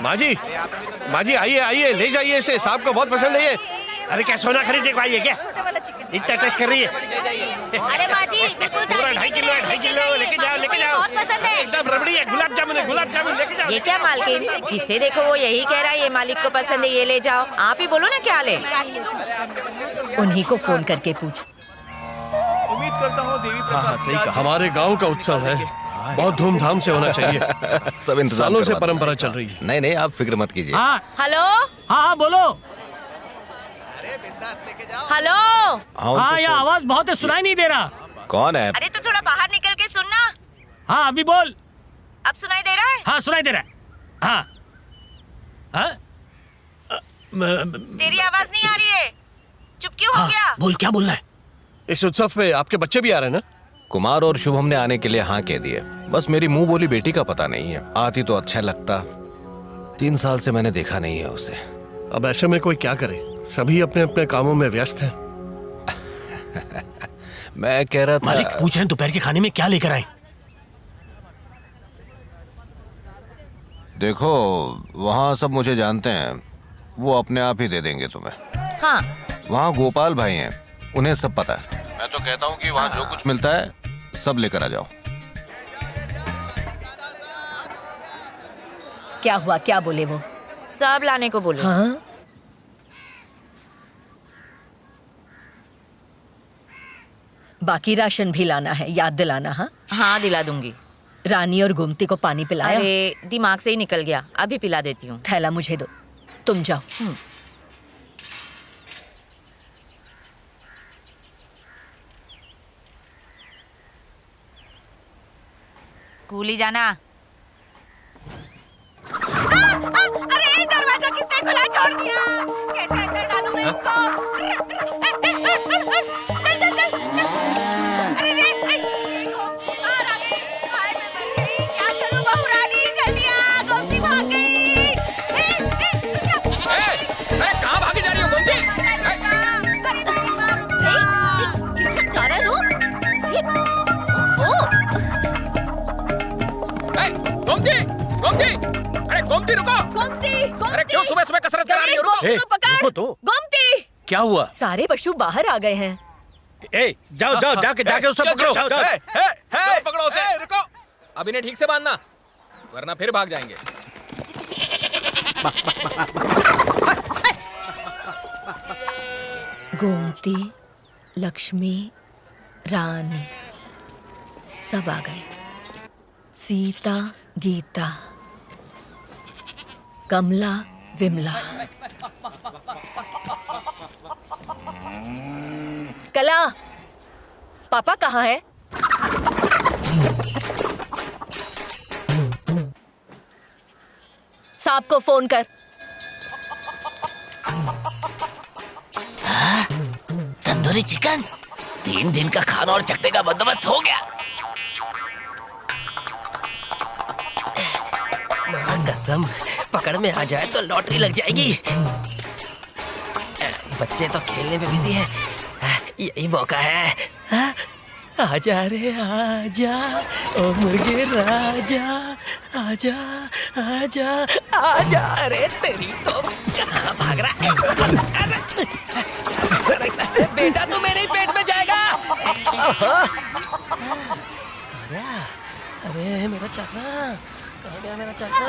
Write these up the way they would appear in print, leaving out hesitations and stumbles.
माँ जी, माँ जी आइए आइए, ले जाइए इसे, साहब को बहुत पसंद है ये। अरे क्या सोना खरीदने को आई है क्या? इतना टेस्ट कर रही है। अरे माँ जी बिल्कुल पूरा 2.5 किलो है, 2.5 किलो लेके जाओ, लेके जाओ। बहुत पसंद है। एकदम रबड़ी है, गुलाब जामुन है, गुलाब जामुन लेके जाओ। ये क्या मालकिन, जिसे देखो वो यही कह रहा है ये मालिक को पसंद है, ये ले जाओ। आप ही बोलो ना क्या ले। उन्हीं को फोन करके पूछ। उम्मीद करता हूँ देवी प्रसाद सही कहा। हमारे गांव का उत्सव है, बहुत धूमधाम से होना चाहिए। सब इंतजाम सालों से करवा दो। परंपरा चल रही है। नहीं आप फिक्र मत कीजिए। हेलो हाँ बोलो। हेलो। हाँ यहाँ आवाज बहुत है, सुनाई नहीं दे रहा। कौन है? अरे तो थोड़ा बाहर निकल के सुनना। हाँ अभी बोल। अब सुनाई दे रहा है? हाँ सुनाई दे रहा है। हाँ हाँ तेरी आवाज नहीं आ रही है, चुप क्यों हो गया? बोल, क्या बोलना है? इस उत्सव पे आपके बच्चे भी आ रहे हैं ना? कुमार और शुभम ने आने के लिए हाँ कह दिए। बस मेरी मुंह बोली बेटी का पता नहीं है। आती तो अच्छा लगता। 3 साल से मैंने देखा नहीं है उसे। अब ऐसे में कोई क्या करे, सभी अपने अपने कामों में व्यस्त हैं। मैं कह रहा था मालिक पूछ रहे हैं दोपहर के खाने में क्या लेकर आए? देखो वहाँ सब मुझे जानते हैं, वो अपने आप ही दे देंगे तुम्हें। हाँ वहाँ गोपाल भाई हैं, उन्हें सब पता है। मैं तो कहता हूँ कि वहाँ जो कुछ मिलता है सब लेकर आ जाओ। क्या हुआ, क्या बोले वो? सब लाने को बोले। हाँ? बाकी राशन भी लाना है, याद दिलाना। हाँ हाँ दिला दूंगी। रानी और गोमती को पानी पिलाया? अरे दिमाग से ही निकल गया, अभी पिला देती हूँ। थैला मुझे दो, तुम जाओ। स्कूल ही जाना। अरे दरवाजा किसने खुला छोड़ दिया? कैसे अंदर डालूं मैं इसको? चल चल चल चल। अरे रे गोमती बाहर आ गई। हाय मैं मर गई, क्या करूं बहू रानी? जल्दी आ, गोमती भाग गई। अरे कहाँ भागी जा रही हो गोमती? अरे मेरी माँ रुक जा। किधर जा रहा है रुक? गोमती, गोमती, अरे गोमती रुको। गोमती, अरे क्यों सुबह सुबह कसरत करा रही हो? रुको। तो गोमती। क्या हुआ? सारे पशु बाहर आ गए हैं। ए, जाओ जाओ जाके उसे पकड़ो। पकड़ो उसे। रुको, अब इन्हें ठीक से बांधना, वरना फिर भाग जाएंगे। गोमती, लक्ष्मी, रानी सब आ गए। सीता, गीता, कमला, विमला। कला, पापा कहाँ है? साहब को फोन कर। तंदूरी चिकन, 3 दिन का खाना और चखने का बंदोबस्त हो गया। कसम, पकड़ में आ जाए तो लॉटरी लग जाएगी। बच्चे तो खेलने में बिजी हैं, यही मौका है। आजा रे आजा, ओ मुर्गे राजा, आजा आजा आजा। अरे तेरी तो कहाँ भाग रहा है? अरे बेटा तू मेरे ही पेट में जाएगा। अरे मेरा चखना, मेरा चखना।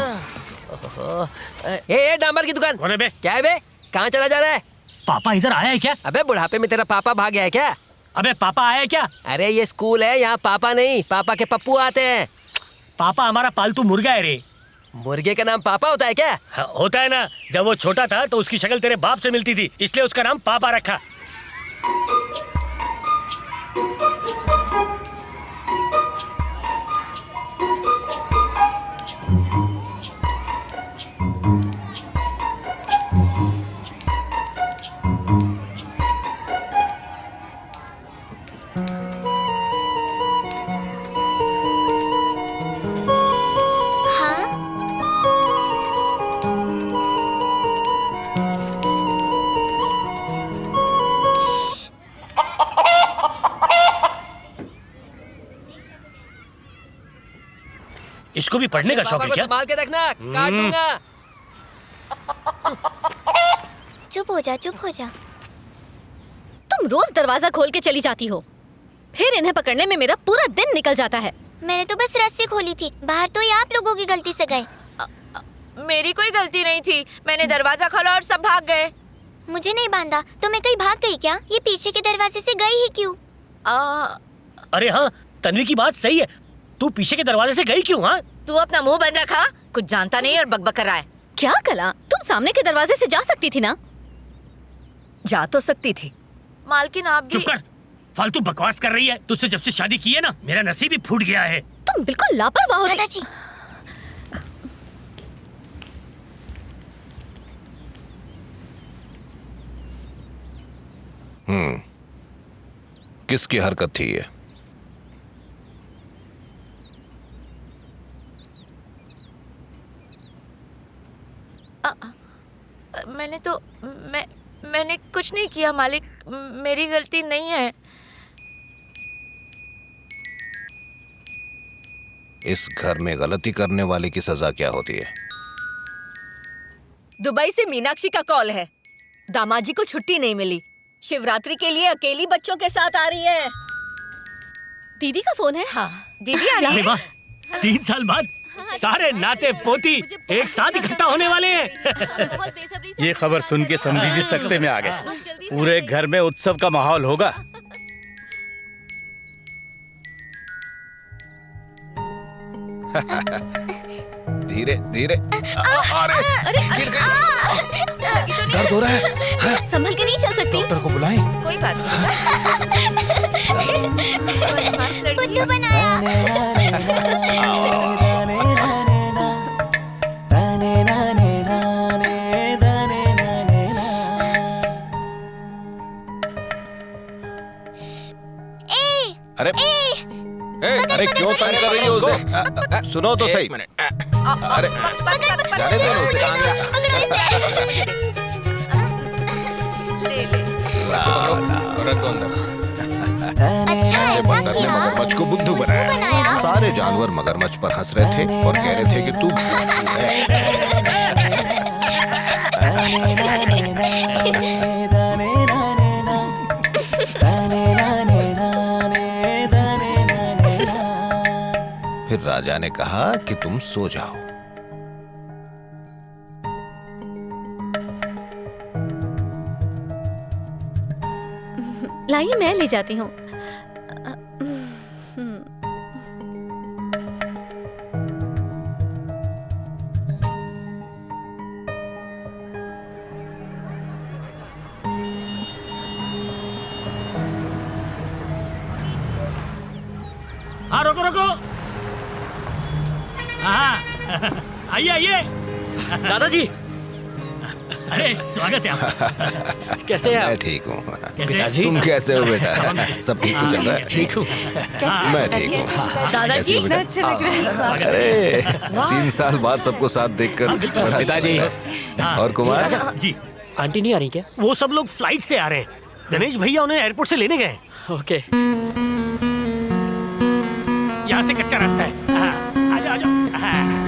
ए डांबर की दुकान। कौन है बे? क्या है बे? कहाँ चला जा रहा है? पापा इधर आया है क्या? अबे बुढ़ापे में तेरा पापा भाग गया है क्या? अबे पापा आया है क्या? अरे ये स्कूल है, यहाँ पापा नहीं, पापा के पप्पू आते हैं। पापा हमारा पालतू मुर्गा है रे। मुर्गे का नाम पापा होता है क्या? हाँ, होता है ना। जब वो छोटा था तो उसकी शक्ल तेरे बाप से मिलती थी, इसलिए उसका नाम पापा रखा। इसको भी पढ़ने का शौक है क्या? संभाल के रखना, काट दूंगा। चुप हो जा, चुप हो जा। तुम रोज दरवाजा खोल के चली जाती हो, फिर इन्हें पकड़ने में मेरा पूरा दिन निकल जाता है। मैंने तो बस रस्सी खोली थी, बाहर तो ये आप लोगों की गलती से गए। मेरी कोई गलती नहीं थी, मैंने दरवाजा खोला और सब भाग गए। मुझे नहीं बांधा तो मैं कहीं भाग गई क्या? ये पीछे के दरवाजे से गई ही क्यों? अरे हाँ, तन्वी की बात सही है। तू पीछे के दरवाजे से गई क्यों? हाँ, तू अपना मुंह बंद रखा, कुछ जानता नहीं और बकबक कर रहा है। क्या कला, तुम सामने के दरवाजे से जा सकती थी ना? जा तो सकती थी। मालकिन आप भी चुप कर, फालतू बकवास कर रही है। तुझसे जब से शादी की है ना, मेरा नसीब ही फूट गया है। तुम बिल्कुल लापरवाह हो। दादाजी, किसकी हरकत थी ये? मैंने कुछ नहीं किया मालिक, मेरी गलती नहीं है। इस घर में गलती करने वाले की सजा क्या होती है? दुबई से मीनाक्षी का कॉल है। दामाजी को छुट्टी नहीं मिली, शिवरात्रि के लिए अकेली बच्चों के साथ आ रही है। दीदी का फोन है? हाँ, दीदी आ रही अरे है। वाह, 3 साल बाद सारे नाते पोती एक साथ इकट्ठा होने वाले हैं। बहुत बेसब्री से ये खबर सुन के समझी जी सकते में आ गए। पूरे घर में उत्सव का माहौल होगा। धीरे धीरे। अरे दर्द हो रहा है। संभल के नहीं चल सकती। डॉक्टर को बुलाएं। कोई बात नहीं। बदमाश लड़की बुद्धू बनाया। अरे अरे क्यों तंग कर रही हो उसे? सुनो तो सही। अरे जाने दो ना उसे। अच्छा, ऐसे ऐसा बंदर ने किया? मगरमच्छ को बुद्धू बनाया। बनाया? सारे जानवर मगरमच्छ पर हंस रहे थे और कह रहे थे कि तू बुद्धू है। फिर राजा ने कहा कि तुम सो जाओ। लाइए, मैं ले जाती हूँ। हाँ, रोको रोको। हाँ, आइए आइए। दादाजी, अरे स्वागत है आपका। कैसे हैं मैं आप? ठीक हूँ। कैसे? तुम कैसे हो बेटा? सब ठीक तो चल रहा है? ठीक हूँ। मैं ठीक हूँ। दादाजी कैसी हो बेटा? अच्छे लग रहे हैं। अरे 3 साल बाद सबको साथ देखकर पिताजी और कुमार। जी, आंटी नहीं आ रही क्या? वो सब लोग फ्लाइट से आ रहे हैं। गणेश भैया उन्हें एयरपोर्ट से लेने गए। ओके। यहाँ से कच्चा रास्ता है। हाँ, आजाओ आजाओ। हाँ।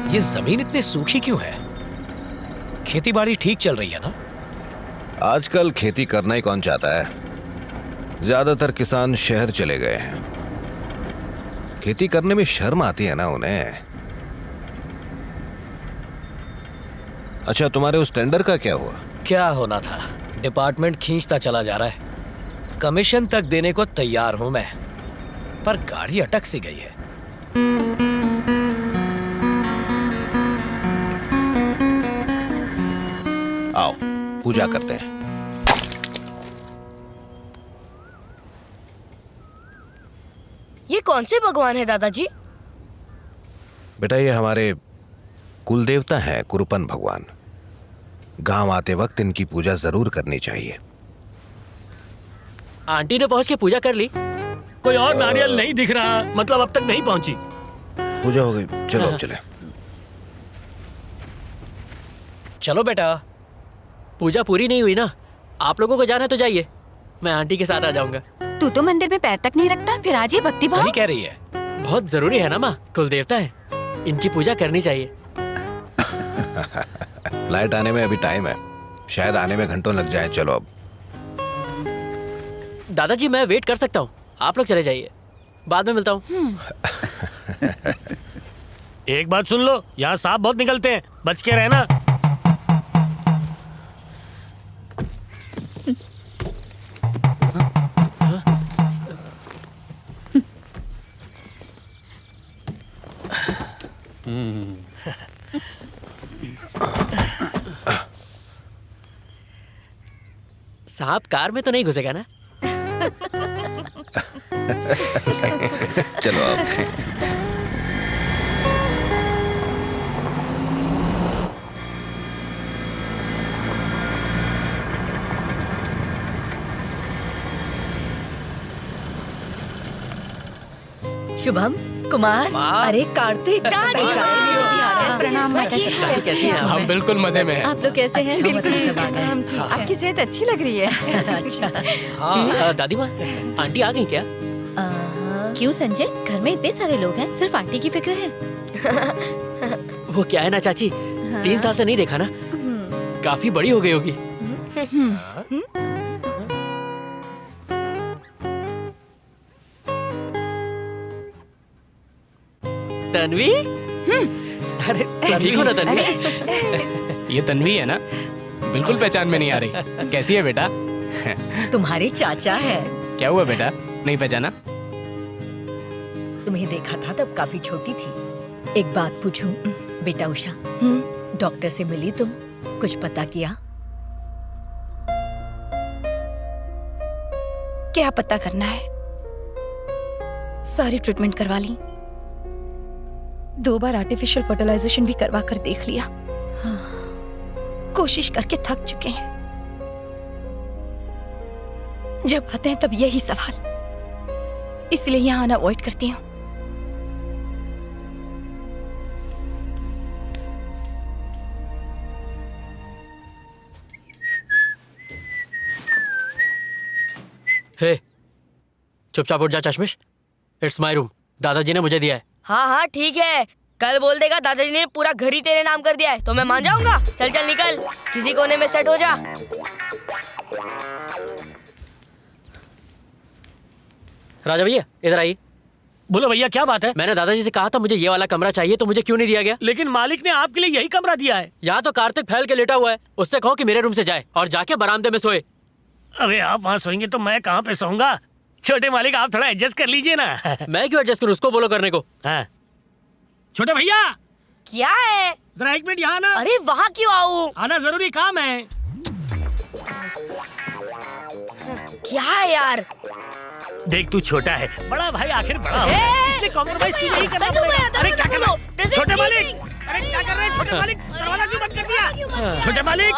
ये जमीन इतनी सूखी क्यों है? खेती बाड़ी ठीक चल रही है ना? आजकल खेती करना ही कौन चाहता है? ज्यादातर किसान शहर चले गए हैं। खेती करने में शर्म आती है ना उन्हें। अच्छा, तुम्हारे उस टेंडर का क्या हुआ? क्या होना था, डिपार्टमेंट खींचता चला जा रहा है। कमीशन तक देने को तैयार हूं मैं, पर गाड़ी अटक सी गई है। आओ पूजा करते हैं। ये कौन से भगवान है दादाजी? बेटा ये हमारे कुलदेवता हैं, कुरुपन भगवान। गांव आते वक्त इनकी पूजा जरूर करनी चाहिए। आंटी ने पहुंच के पूजा कर ली? कोई और नारियल नहीं दिख रहा, मतलब अब तक नहीं पहुंची। पूजा हो गई, चलो अब चले। चलो बेटा, पूजा पूरी नहीं हुई ना, आप लोगों को जाना है तो जाइए। मैं आंटी के साथ आ जाऊंगा। तू तो मंदिर में पैर तक नहीं रखता, फिर आज ये भक्ति भाव। सही कह रही है। बहुत जरूरी है ना माँ, कुल देवता है, इनकी पूजा करनी चाहिए। लाइट आने में अभी टाइम है, शायद आने में घंटों लग जाए। चलो अब। दादाजी मैं वेट कर सकता हूँ, आप लोग चले जाइए, बाद में मिलता हूँ। एक बात सुन लो, यहाँ सांप बहुत निकलते हैं, बच के रहना। सांप कार में तो नहीं घुसेगा ना? चलो अब। शुभम, कुमार, अरे कार्तिक, प्रणाम माता जी। कैसी हैं आप? हम बिल्कुल मजे में हैं। आप लोग कैसे हैं? बिल्कुल हम ठीक हैं। आपकी सेहत अच्छी लग रही है। अच्छा। दादी माँ, आंटी आ गई क्या? क्यों संजय, घर में इतने सारे लोग हैं, सिर्फ आंटी की फिक्र है? वो क्या है ना चाची, 3 साल से नहीं देखा ना, काफी बड़ी हो गई होगी। तन्वी, अरे तुम ठीक हो ना तन्वी? ये तन्वी है ना? बिल्कुल पहचान में नहीं आ रही। कैसी है बेटा? तुम्हारी चाचा है। क्या हुआ बेटा, नहीं पहचाना? तुम्हें देखा था तब काफी छोटी थी। एक बात पूछूं बेटा उषा, डॉक्टर से मिली तुम, कुछ पता किया? क्या पता करना है, सारी ट्रीटमेंट करवा ली, 2 बार आर्टिफिशियल फर्टिलाइजेशन भी करवा कर देख लिया। कोशिश करके थक चुके हैं। जब आते हैं तब यही सवाल, इसलिए यहाँ आना अवॉइड करती हूँ। हे, चुपचाप उठ जा चश्मिश, इट्स माय रूम, दादाजी ने मुझे दिया है। हाँ हाँ ठीक है, कल बोल देगा दादाजी ने पूरा घर ही तेरे नाम कर दिया है तो मैं मान जाऊंगा। चल चल निकल, किसी कोने में सेट हो जा। राजा भैया इधर आइए। बोलो भैया, क्या बात है? मैंने दादाजी से कहा था मुझे ये वाला कमरा चाहिए, तो मुझे क्यों नहीं दिया गया? लेकिन मालिक ने आपके लिए यही कमरा दिया है। यहाँ तो कार्तिक फैल के लेटा हुआ है, उससे कहो कि मेरे रूम से जाए और जाके बरामदे में सोए। अबे आप वहाँ सोएंगे तो मैं कहाँ पे सोऊंगा? छोटे मालिक आप थोड़ा एडजस्ट कर लीजिए ना। मैं क्यों एडजस्ट करूँ, उसको बोलो करने को। हाँ। छोटे भैया क्या है? जरा 1 मिनट यहाँ ना। अरे वहाँ क्यों आऊँ? आना जरूरी काम है। क्या है यार? देख तू छोटा है, बड़ा भाई आखिर बड़ा होता है, इसलिए कॉम्प्रोमाइज तू नहीं करना संजू भैया, पड़ेगा। अरे क्या कर रहे हो This is छोटे मालिक? cheating। अरे क्या कर रहे हैं छोटे मालिक? दरवाजा क्यों बंद कर दिया? छोटे मालिक,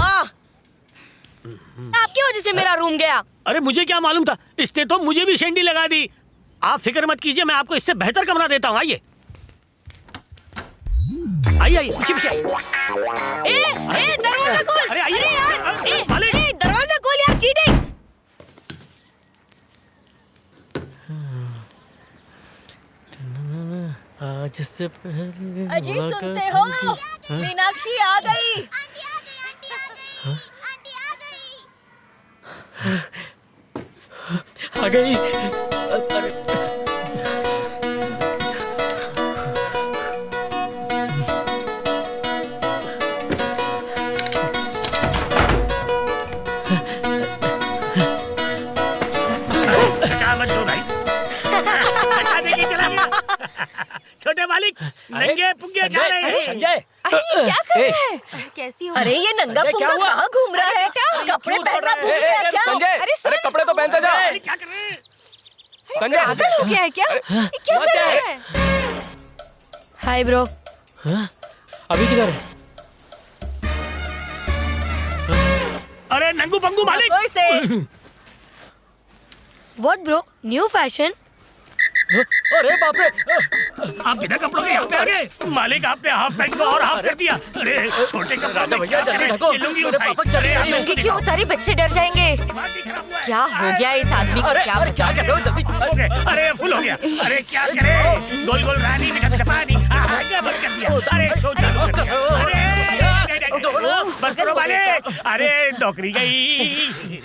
आपकी वजह से मेरा रूम गया। अरे मुझे क्या मालूम था, इसने तो मुझे भी शेंडी लगा दी। आप फिक्र मत कीजिए, मैं आपको इससे बेहतर कमरा देता हूँ। आइए आइए आइए, पीछे पीछे आइए। दरवाजा खोल। अरे आइए यार, मालिक, दरवाजा खोल यार, चीटिंग। आज से पहले अजी सुनते हो, मीनाक्षी आ गई। आ गई। अरे मत दो भाई। बचा देके चला गया। छोटे मालिक नंगे पुंगे जा रहे हैं। संजय, अरे क्या कर रहे हैं? कैसी हो? अरे ये नंगा पुंगा कहाँ घूम रहा है? कपड़े पहनना भूल गया क्या? संजय, अरे कपड़े तो पहनते जा। अरे क्या कर रहे हैं? संजय, पागल हो गया है क्या? ये क्या कर रहा है? Hi bro. अभी किधर है? अरे नंगू पंगू मालिक। कोई से व्हाट ब्रो, न्यू फैशन? अरे बाप रे, आप बिना कपड़ों के यहाँ पे आ गए। मालिक आपने हाफ पैंट को और हाफ कर दिया। अरे छोटे कपड़ों में भैया, क्या जल्दी करें? ढको। ये लुंगी अरे उठाई। पापा, जल्दी अरे, आपने लुंगी उसको क्यों उतारी? बच्चे डर जाएंगे। दिमाग ही खराब हुआ है। क्या हो गया इस आदमी को? क्या क्या कर रहे हो? जल्दी हो गए। अरे फुल हो गया। अरे क्या करे? गोल गोल रानी मीठा मीठा पानी। क्या बंद कर दिया? अरे शो चालू कर दिया। अरे बस करो मालिक। अरे नौकरी गई।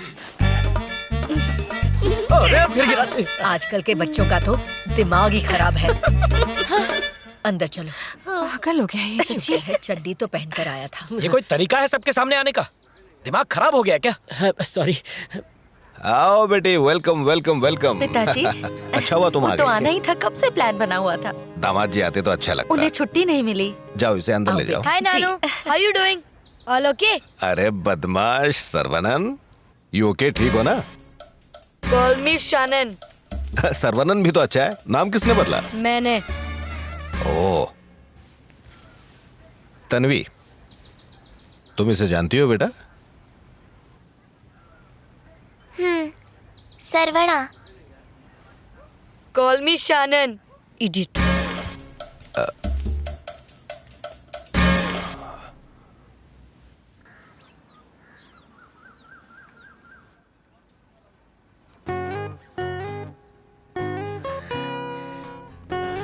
अरे फिर गिरा। आजकल के बच्चों का तो दिमाग ही खराब है। अंदर चलो। पागल हो गया ये सच्ची। है, चड्डी तो पहन कर आया था। ये कोई तरीका है सबके सामने आने का? दिमाग खराब हो गया क्या? सॉरी। आओ बेटी, वेलकम वेलकम वेलकम। पिताजी अच्छा हुआ तुम आ तो गए। आना ही था, कब से प्लान बना हुआ था। दामाद जी आते तो अच्छा लगता। उन्हें छुट्टी नहीं मिली। जाओ इसे अंदर ले जाओ। Hi Nanu, how you doing? All okay? अरे बदमाश सर्वनन, यू ओके? ठीक हो ना? Call me Shanan. सर्वनन भी तो अच्छा है। नाम किसने बदला? मैंने। ओह, तन्वी, तुम इसे जानती हो बेटा? Saravana. Call me Shanan. Idiot.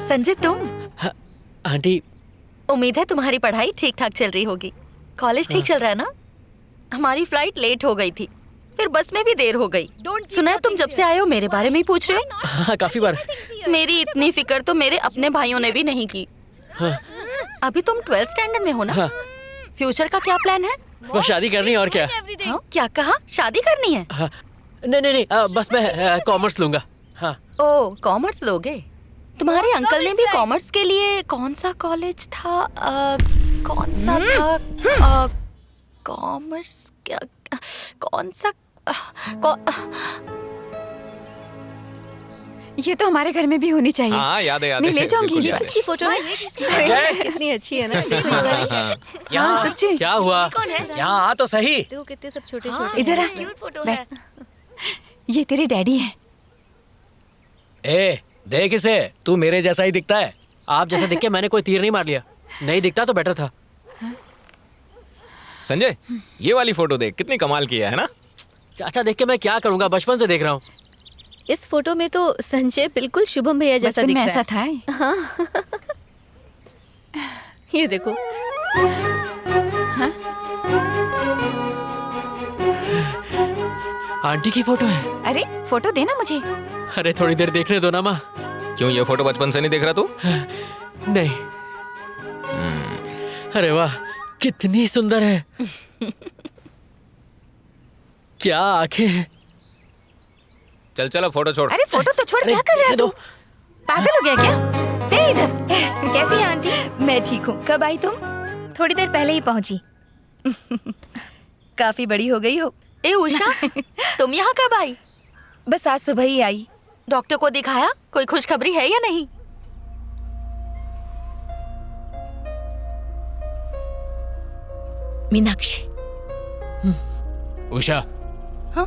Sanjay तुम? आंटी, उम्मीद है तुम्हारी पढ़ाई ठीक ठाक चल रही होगी। कॉलेज ठीक चल रहा है ना? हमारी फ्लाइट लेट हो गई थी, फिर बस में भी देर हो गई। सुना है तुम जब से आए हो मेरे बारे में ही पूछ रहे हो? हाँ काफी बार। मेरी इतनी फिक्र तो मेरे अपने भाइयों ने भी नहीं की। हाँ। अभी तुम 12th स्टैंडर्ड में हो ना? हाँ। फ्यूचर का क्या प्लान है? बस शादी करनी है और क्या। हाँ? क्या कहा? शादी करनी है? हाँ। नहीं नहीं नहीं, बस मैं कॉमर्स लूंगा। हाँ। ओ, कॉमर्स लोगे? तुम्हारे अंकल ने भी कॉमर्स के लिए कौन सा कॉलेज था? कौन सा था? कॉमर्स क्या? कौन सा? ये तो हमारे घर में भी होनी चाहिए। हाँ याद है, याद नहीं, ले जाऊंगी। बिल्कुल ये याद है। किसकी फोटो है? कितनी अच्छी है ना। यहाँ सच्ची। क्या हुआ? यहाँ आ तो सही। देखो कितने सब छोटे छोटे। इधर आ। बैठ। ये तेरे डैडी हैं। ए देख इसे, तू मेरे जैसा ही दिखता है। आप जैसा दिख के मैंने कोई तीर नहीं मार लिया। नहीं दिखता तो बेटर था। संजय, ये वाली फोटो देख, कितनी कमाल की है ना? चाचा देख के मैं क्या करूंगा, बचपन से देख रहा हूँ। इस फोटो में तो संजय बिल्कुल शुभम भैया जैसा बचपन दिख में रहा ऐसा है। था। हाँ। ये देखो। आंटी की फोटो है। अरे फोटो देना मुझे। अरे थोड़ी देर देखने दो ना माँ। क्यों, ये फोटो बचपन से नहीं देख रहा तू? नहीं। अरे वाह, कितनी सुंदर है। क्या आंखें हैं। चल चलो फोटो छोड़। अरे फोटो तो छोड़, क्या कर रहा है तू? पागल हो गया क्या? दे इधर। कैसी है आंटी? मैं ठीक हूँ। कब आई तुम? थोड़ी देर पहले ही पहुंची। काफी बड़ी हो गई हो। ए उषा, तुम यहाँ कब आई? बस आज सुबह ही आई। डॉक्टर को दिखाया? कोई खुशखबरी है या नहीं? मीनाक्षी। उषा। हाँ?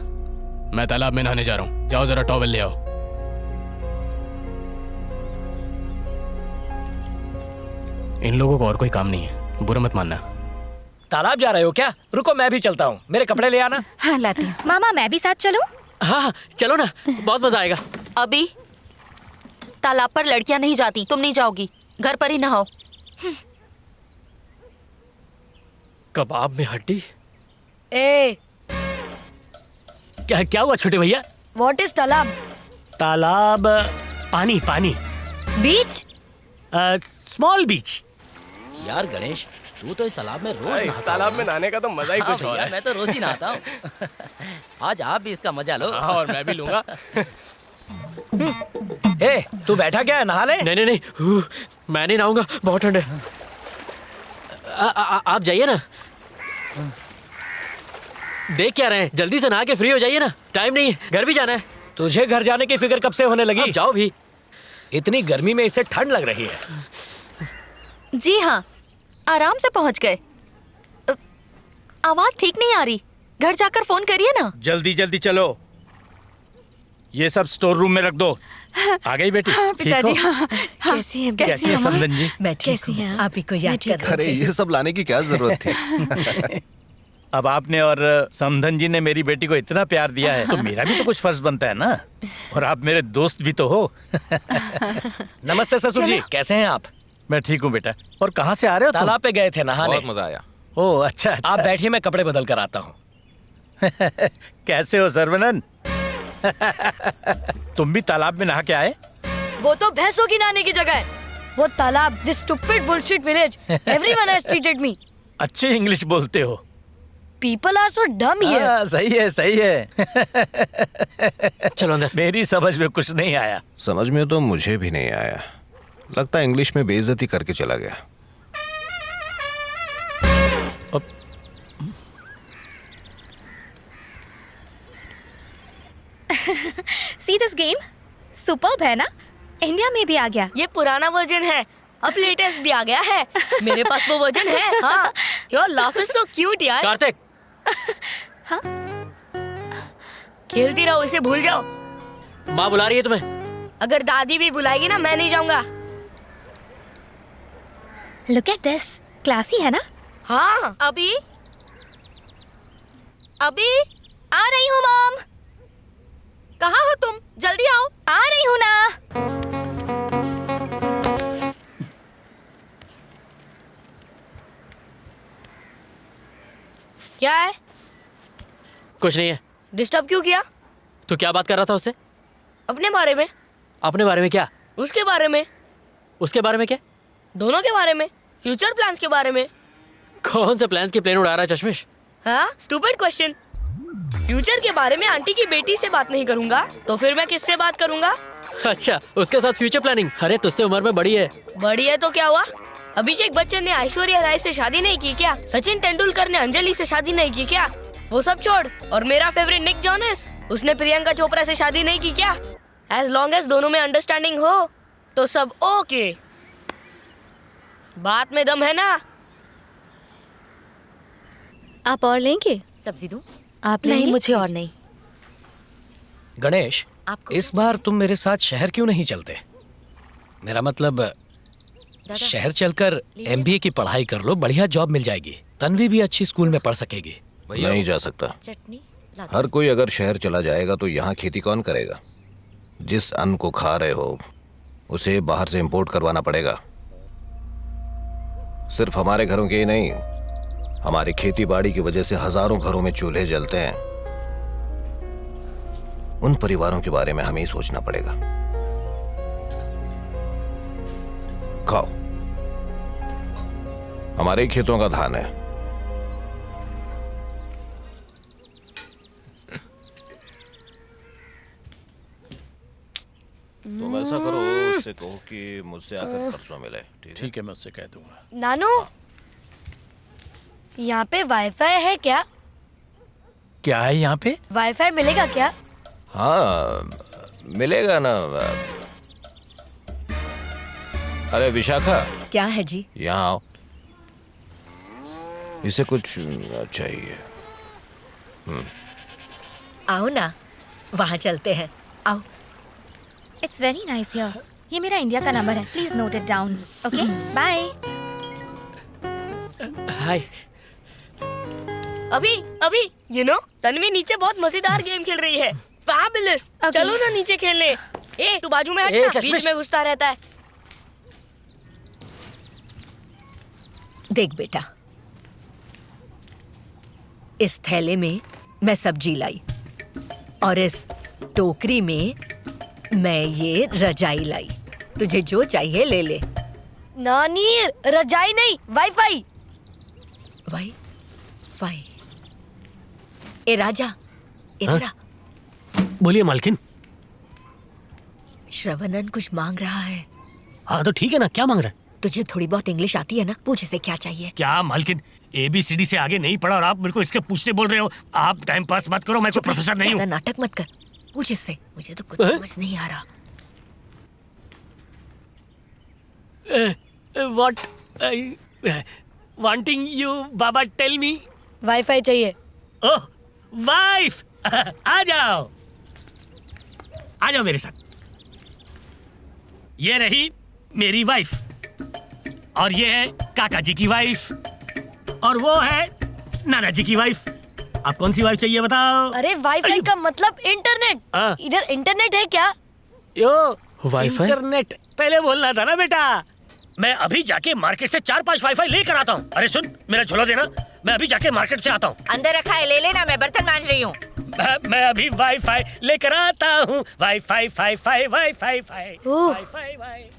मैं तालाब में नहाने जा रहा हूँ, जाओ जरा टॉवेल ले आओ। इन लोगों को और कोई काम नहीं है, बुरा मत मानना। तालाब जा रहे हो क्या? रुको मैं भी चलता हूँ, मेरे कपड़े ले आना। हाँ लाती हूँ। मामा मैं भी साथ चलूं? हाँ चलो ना, बहुत मजा आएगा। अभी तालाब पर लड़कियां नहीं जाती, तुम नहीं जाओगी। घर पर ही नहाओ। कबाब में हड्डी। ए क्या क्या हुआ छोटे भैया? व्हाट इज तालाब? तालाब, पानी पानी, बीच? स्मॉल बीच। यार गणेश, तू तो इस तालाब में रोज इस तालाब में नहाने का तो मजा ही कुछ और है। मैं तो रोज ही नहाता हूँ। आज आप भी इसका मजा लो। हाँ, और मैं भी लूंगा। ए तू बैठा क्या है, नहा ले। नहीं नहीं नहीं, मैं नहीं नहाऊंगा, बहुत ठंड है। आप जाइए ना। देख क्या रहे हैं, जल्दी से नहा के फ्री हो जाइए ना, टाइम नहीं है, घर भी जाना है। तुझे घर जाने की फिक्र कब से होने लगी? आप जाओ भी। इतनी गर्मी में इसे ठंड लग रही है। जी हाँ, आराम से पहुँच गए। आवाज ठीक नहीं आ रही, घर जाकर फोन करिए ना। जल्दी जल्दी चलो। ये सब स्टोर रूम में रख दो। आ गई बेटी? ठीक हो? कैसी हैं? कैसी है समधन जी? मैं ठीक हूँ। आप ही को याद कर रहे अरे ये सब लाने की क्या जरूरत थी? अब आपने और समधन जी ने मेरी बेटी को इतना प्यार दिया है तो मेरा भी तो कुछ फर्ज बनता है ना। और आप मेरे दोस्त भी तो हो। नमस्ते ससुर जी, कैसे हैं आप? मैं ठीक हूँ बेटा। और कहाँ से आ रहे हो तुम? तालाब पे गए थे नहाने। बहुत मजा आया। ओह अच्छा, अच्छा। आप बैठिए, मैं कपड़े बदल कर आता हूँ। कैसे हो सर्वनन? तुम भी तालाब में नहा के आए? वो तो भैंसों की नहाने की जगह है। वो तालाब, this stupid bullshit village, everyone has treated me. अच्छी इंग्लिश बोलते हो। पीपल आर सो डम हियर। सही है, सही है। चलो अंदर। मेरी समझ में कुछ नहीं आया। समझ में तो मुझे भी नहीं आया। लगता है इंग्लिश में बेइज्जती करके चला गया। सी दिस गेम, सुपर्ब है ना? इंडिया में भी आ गया। ये पुराना वर्जन है, अब लेटेस्ट भी आ गया है। मेरे पास वो वर्जन है। हाँ, your laugh is so cute यार। कार्तिक। हाँ? खेलती रहो, इसे भूल जाओ। माँ बुला रही है तुम्हें। अगर दादी भी बुलाएगी ना, मैं नहीं जाऊंगा। लुक एट दिस, क्लासी है ना? हाँ। अभी आ रही हूँ मॉम। कहाँ हो तुम? जल्दी आओ। आ रही हूँ ना। क्या है? कुछ नहीं है। डिस्टर्ब क्यों किया? तो क्या बात कर रहा था उससे? अपने बारे में। अपने बारे में क्या? उसके बारे में। उसके बारे में क्या? दोनों के बारे में, फ्यूचर प्लान्स के बारे में। कौन से प्लान्स की प्लेन उड़ा रहा है चश्मिश? हाँ, स्टूपिड क्वेश्चन। फ्यूचर के बारे में आंटी की बेटी से बात नहीं करूंगा तो फिर मैं किससे बात करूंगा? अच्छा, उसके साथ फ्यूचर प्लानिंग। अरे तुझसे उम्र में बड़ी है। बड़ी है तो क्या हुआ? अभिषेक बच्चन ने ऐश्वर्या राय से शादी नहीं की क्या? सचिन तेंदुलकर ने अंजलि से शादी नहीं की क्या? वो सब छोड़, और मेरा फेवरेट निक जोनस, उसने प्रियंका चोपड़ा से शादी नहीं की क्या? एज लॉन्ग एज दोनों में अंडरस्टैंडिंग हो तो सब ओके। बात में दम है ना? आप और लेंगे? सब्जी दूं? आप लेंगे? नहीं, मुझे और नहीं। गणेश, आपको इस बार तुम मेरे साथ शहर क्यों नहीं चलते? मेरा मतलब शहर चलकर MBA की पढ़ाई कर लो, बढ़िया जॉब मिल जाएगी। तन्वी भी अच्छी स्कूल में पढ़ सकेगी। नहीं जा सकता। चटनी हर कोई अगर शहर चला जाएगा तो यहाँ खेती कौन करेगा? जिस अन्न को खा रहे हो उसे बाहर से इंपोर्ट करवाना पड़ेगा। सिर्फ हमारे घरों के ही नहीं, हमारी खेती बाड़ी की वजह से हजारों घरों में चूल्हे जलते हैं। उन परिवारों के बारे में हमें ही सोचना पड़ेगा। खाओ, हमारे खेतों का धान है। तुम ऐसा करो, उससे कहो कि मुझसे आकर परसों मिले। ठीक है, मैं उससे कह दूंगा। नानू, यहाँ पे वाईफाई है क्या? क्या है यहाँ पे? वाईफाई मिलेगा क्या? हाँ मिलेगा ना। अरे विशाखा, क्या है जी? यहाँ आओ, इसे कुछ चाहिए। आओ ना, वहाँ चलते हैं। आओ। It's very nice here. ये मेरा इंडिया का नंबर है, please note it down. Okay, bye. Hi. अभी यू नो, तन्वी नीचे बहुत मजेदार गेम खेल रही है। फैबुलस। चलो ना नीचे खेलने। ए, तू बाजू में हट ना, बीच में घुसता रहता है। देख बेटा, इस थैले में मैं सब्जी लाई और इस टोकरी में मैं ये रजाई लाई। तुझे जो चाहिए ले ले। नानी, रजाई नहीं, वाईफाई। वाई। ए राजा, इधर आ। बोलिए मालकिन। श्रवणन कुछ मांग रहा है। हाँ तो ठीक है ना, क्या मांग रहा है? तुझे थोड़ी बहुत इंग्लिश आती है ना, पूछ इसे क्या चाहिए। क्या मालकिन, ABCD से आगे नहीं पढ़ा और आप मेरे को इसके पूछते बोल रहे हो? आप टाइम पास मत करो, मैं कोई प्रोफेसर नहीं हूँ। नाटक मत कर, पूछ इससे। मुझे तो कुछ समझ नहीं आ रहा। What wanting you, Baba, tell me। Wifi चाहिए। ओह वाइफ, आ जाओ। आ जाओ मेरे साथ। ये रही मेरी वाइफ, और ये है काका जी की वाइफ, और वो है नाना जी की वाइफ। आप कौन सी वाइफ चाहिए बताओ? अरे वाईफाई का मतलब इंटरनेट। इधर इंटरनेट है क्या? यो वाईफाई? इंटरनेट पहले बोलना था ना बेटा। मैं अभी जाके मार्केट से 4-5 वाईफाई लेकर आता हूँ। अरे सुन, मेरा झोला देना, मैं अभी जाके मार्केट से आता हूँ। अंदर रखा है, ले लेना, मैं बर्तन मांज रही हूँ। मैं अभी वाईफाई लेकर आता हूँ। Wifi fi fi wifi fi oh. Wifi wi.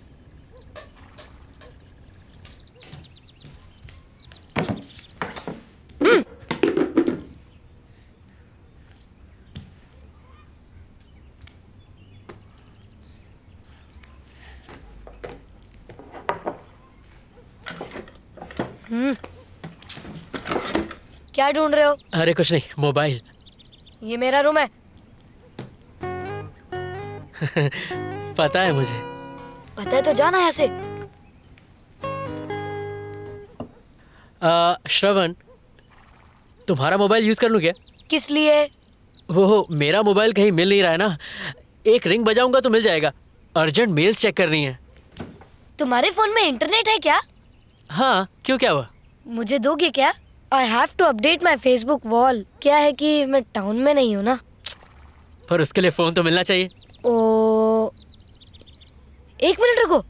क्या ढूंढ रहे हो? अरे कुछ नहीं, मोबाइल। ये मेरा रूम है। पता है मुझे। पता है तो जाना यहाँ से। श्रवण, तुम्हारा मोबाइल यूज कर लूं क्या? किस लिए? वो मेरा मोबाइल कहीं मिल नहीं रहा है ना, एक रिंग बजाऊंगा तो मिल जाएगा। अर्जेंट मेल्स चेक करनी है। तुम्हारे फोन में इंटरनेट है क्या? हाँ, क्यों, क्या हुआ? मुझे दोगे क्या? I have to update my Facebook wall. क्या है कि मैं टाउन में नहीं हूँ ना। पर उसके लिए फोन तो मिलना चाहिए। ओ, 1 मिनट रुको।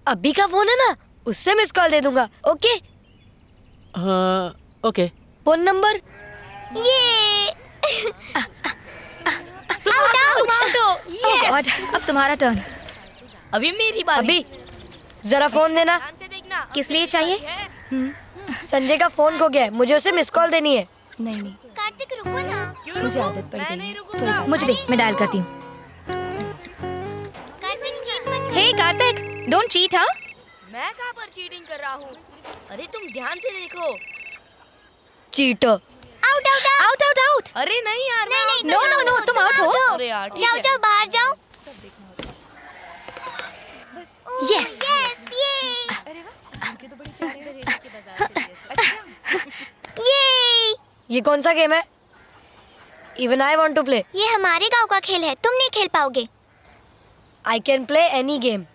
अभी का फोन है ना, उससे मिस कॉल दे दूंगा। ओके? हाँ, ओके। फोन नंबर ये गॉड, अब तुम्हारा टर्न। अभी मेरी बारी। अभी जरा फोन देना। किस लिए चाहिए? संजय का फोन खो गया है, मुझे उसे मिस कॉल देनी है। नहीं, कार्तिक रुको ना। मुझे आदत पड़ गई है। मुझे दे, मैं डायल करती हूँ। कार्तिक चीट मत हे कार्तिक, डोंट चीट। हाँ, मैं कहाँ पर चीटिंग कर रहा हूँ? अरे तुम ध्यान से देखो। Cheater. Out out out. Out out out. अरे नहीं यार। नहीं, नो नो नो, तुम आउट हो। अरे यार, ठीक जाओ है। जाओ बाहर जाओ। यस। ये ये कौन सा गेम है? Even I want to play. ये हमारे गांव का खेल है, तुम नहीं खेल पाओगे। I can play any game.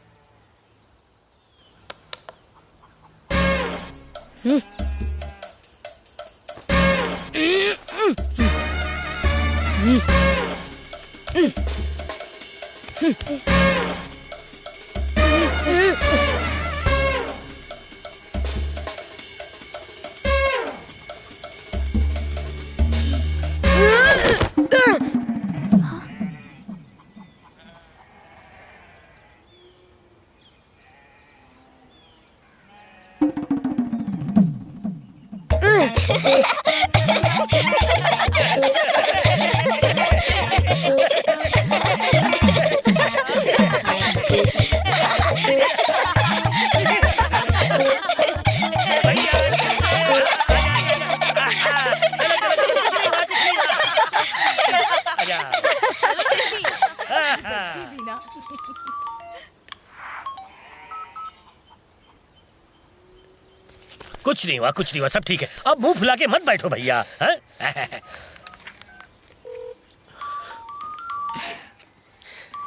कुछ नहीं हुआ, कुछ नहीं हुआ, सब ठीक है। अब मुंह फुला के मत बैठो भैया। हाँ?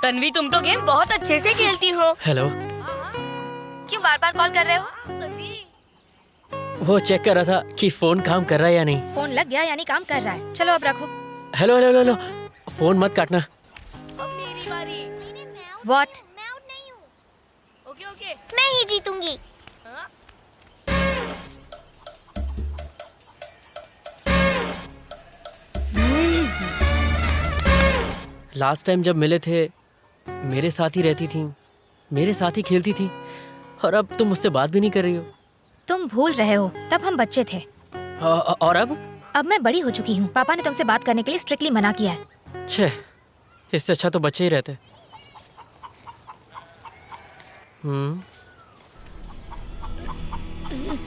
तन्वी, तुम तो गेम बहुत अच्छे से खेलती हो। हेलो। क्यों बार बार कॉल कर रहे हो? वो चेक कर रहा था कि फोन काम कर रहा है या नहीं। फोन लग गया यानी काम कर रहा है। चलो अब रखो। हेलो हेलो हेलो, फोन मत काटना। अब मेरी बारी। व्हाट? मैं आउट नहीं हूँ। Okay okay. मैं ही जीतूंगी। लास्ट टाइम जब मिले थे मेरे साथ ही रहती थी, मेरे साथ ही खेलती थी, और अब तुम मुझसे बात भी नहीं कर रही हो। तुम भूल रहे हो, तब हम बच्चे थे। और अब मैं बड़ी हो चुकी हूँ। पापा ने तुमसे बात करने के लिए स्ट्रिक्टली मना किया है। छे, इससे अच्छा तो बच्चे ही रहते।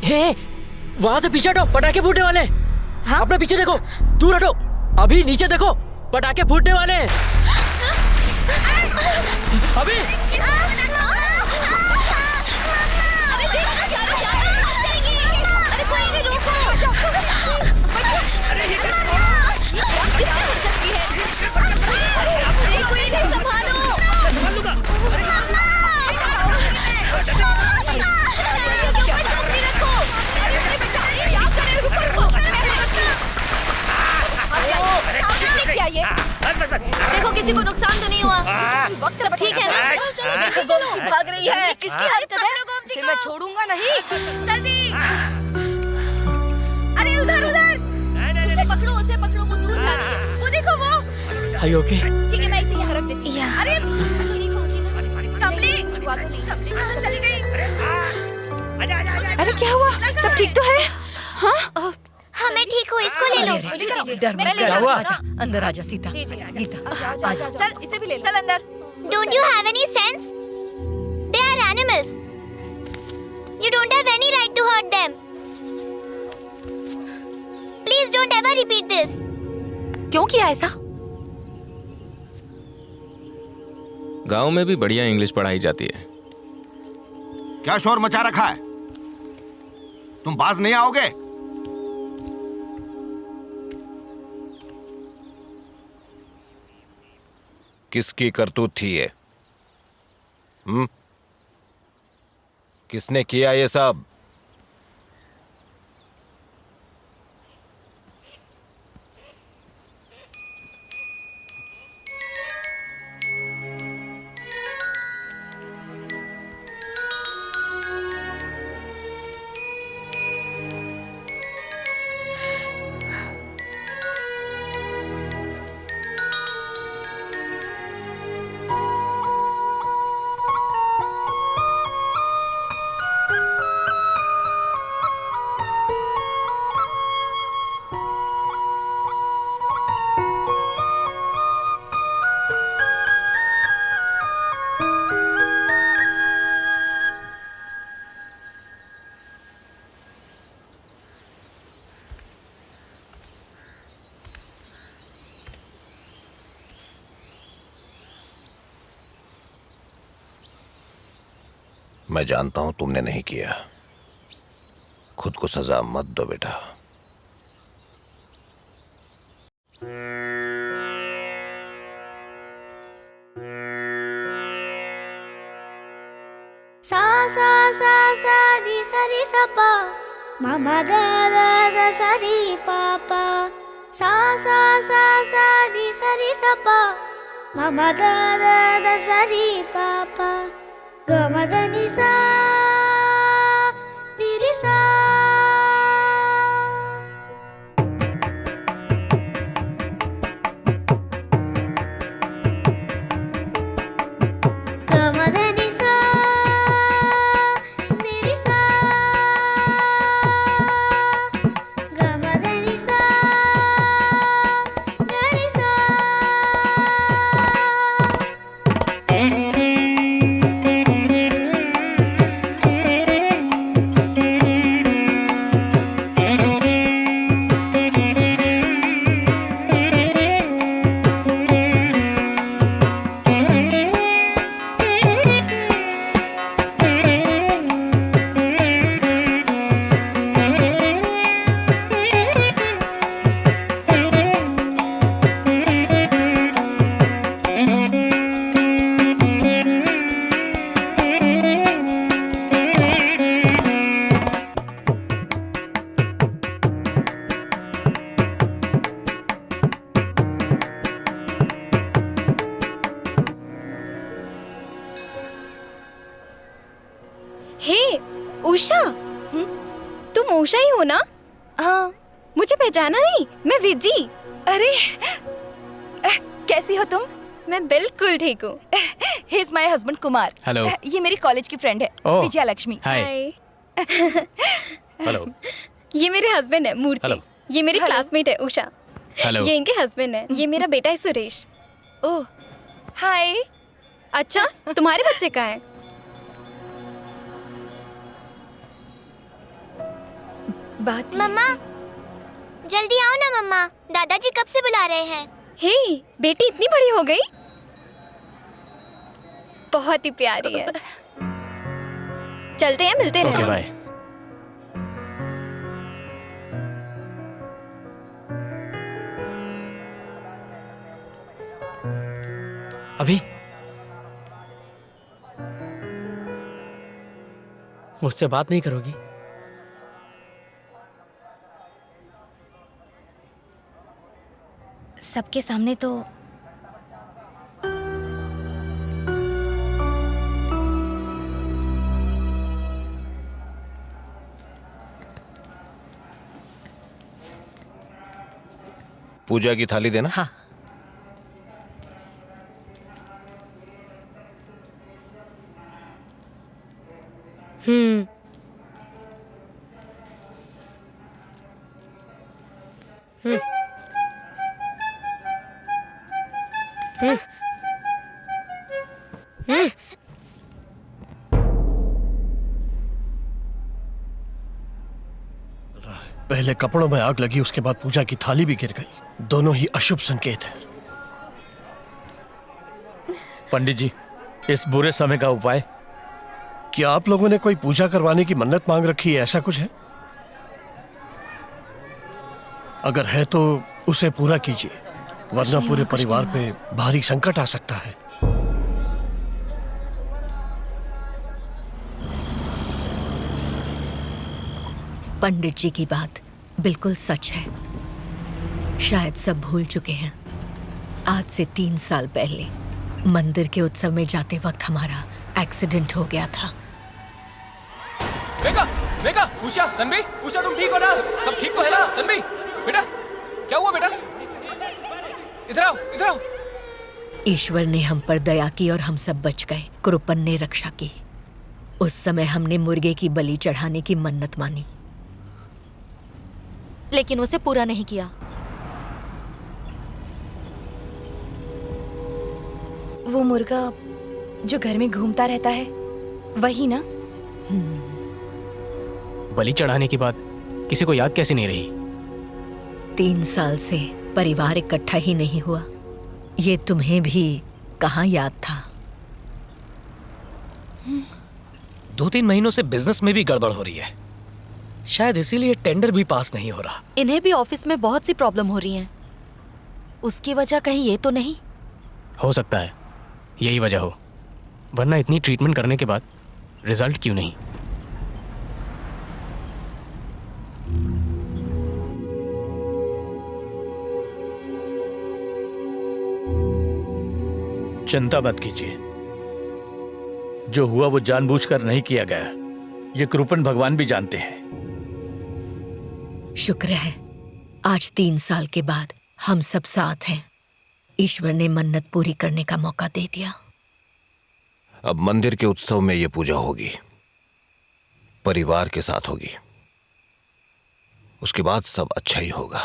हे, वहां से पीछे हटो, पटाखे फूटने वाले। हाँ? अपने पीछे देखो, दूर हटो, अभी नीचे देखो, पटाखे फूटने वाले हैं। अभी किसी को नुकसान तो नहीं हुआ? वक्त सब ठीक है ना? देखो गोमती भाग रही है। किसकी हरकत है? इसे मैं छोड़ूंगा नहीं। जल्दी। अरे उधर उधर, उसे पकड़ो, वो दूर जा रही है। वो देखो वो। Are you okay? ठीक है, मैं इसे यहाँ रख देती हूँ। अरे तो नहीं पहुँची ना। कमली कहाँ चली गई? अरे क्या हुआ? सब ठीक तो है? हाँ? हाँ मैं ठीक हूँ, इसको ले लो। डर मत क्या कर। हुआ? आजा, अंदर आजा सीता। गीता आजा। चल इसे भी ले चल अंदर। Don't you have any sense? They are animals. You don't have any right to hurt them. Please don't ever repeat this. क्यों किया ऐसा? गांव में भी बढ़िया इंग्लिश पढ़ाई जाती है। क्या शोर मचा रखा है? तुम बाज नहीं आओगे? किसकी करतूत थी ये? किसने किया ये सब? मैं जानता हूं तुमने नहीं किया। खुद को सजा मत दो बेटा। सा सा सा सा दी सा री सा पा मा मा दा दा दा सा री पा पा सा सा सा सा दी सा री सा पा मा मा दा दा दा सा री पा पा ग म द नि सा दी री सा ग म द नि सा दी री सा ग म द नि सा ग री सा हे उषा, तुम उषा ही हो ना? हाँ। मुझे पहचाना नहीं? मैं विजी। अरे कैसी हो तुम? मैं बिल्कुल ठीक हूँ। He is my husband Kumar. Hello. ये मेरी कॉलेज की फ्रेंड है ओह। विजया लक्ष्मी। हाय। हेलो। ये मेरे हस्बैंड है मूर्ति। हेलो। ये मेरी क्लासमेट है उषा। हेलो। ये इनके हस्बैंड है। ये मेरा बेटा है सुरेश। ओह हाय। अच्छा, तुम्हारे बच्चे कहाँ हैं? बात मम्मा जल्दी आओ ना मम्मा, दादाजी कब से बुला रहे हैं। हे, बेटी इतनी बड़ी हो गई? बहुत ही प्यारी है। चलते हैं, मिलते ओके रहें। बाय। अभी मुझसे बात नहीं करोगी? सबके सामने तो पूजा की थाली देना। हाँ। पहले कपड़ों में आग लगी, उसके बाद पूजा की थाली भी गिर गई। दोनों ही अशुभ संकेत हैं। पंडित जी, इस बुरे समय का उपाय? क्या आप लोगों ने कोई पूजा करवाने की मन्नत मांग रखी है, ऐसा कुछ है? अगर है तो उसे पूरा कीजिए, वरना पूरे परिवार पे भारी संकट आ सकता है। पंडित जी की बात बिल्कुल सच है। शायद सब भूल चुके हैं। आज से 3 साल पहले मंदिर के उत्सव में जाते वक्त हमारा एक्सीडेंट हो गया था। मेघा, मेघा, उषा, तन्वी, उषा तुम ठीक हो ना? सब ठीक तो है ना? तन्वी, बेटा, क्या हुआ बेटा? इधर आओ, इधर आओ। ईश्वर ने हम पर दया की और हम सब बच गए। कृपन ने रक्षा की। उस समय हमने मुर्गे की बलि चढ़ाने की मन्नत मानी, लेकिन उसे पूरा नहीं किया। वो मुर्गा जो घर में घूमता रहता है, वही ना? बलि चढ़ाने के बाद किसी को याद कैसे नहीं रही? 3 साल से परिवार इकट्ठा ही नहीं हुआ। ये तुम्हें भी कहाँ याद था? 2-3 महीनों से बिजनेस में भी गड़बड़ हो रही है। शायद इसीलिए टेंडर भी पास नहीं हो रहा। इन्हें भी ऑफिस में बहुत सी प्रॉब्लम हो रही हैं। उसकी वजह कहीं ये तो नहीं? हो सकता है यही वजह हो, वरना इतनी ट्रीटमेंट करने के बाद रिजल्ट क्यों नहीं? चिंता मत कीजिए, जो हुआ वो जानबूझकर नहीं किया गया। ये कृपन भगवान भी जानते हैं। शुक्र है आज 3 साल के बाद हम सब साथ हैं। ईश्वर ने मन्नत पूरी करने का मौका दे दिया। अब मंदिर के उत्सव में ये पूजा होगी, परिवार के साथ होगी। उसके बाद सब अच्छा ही होगा।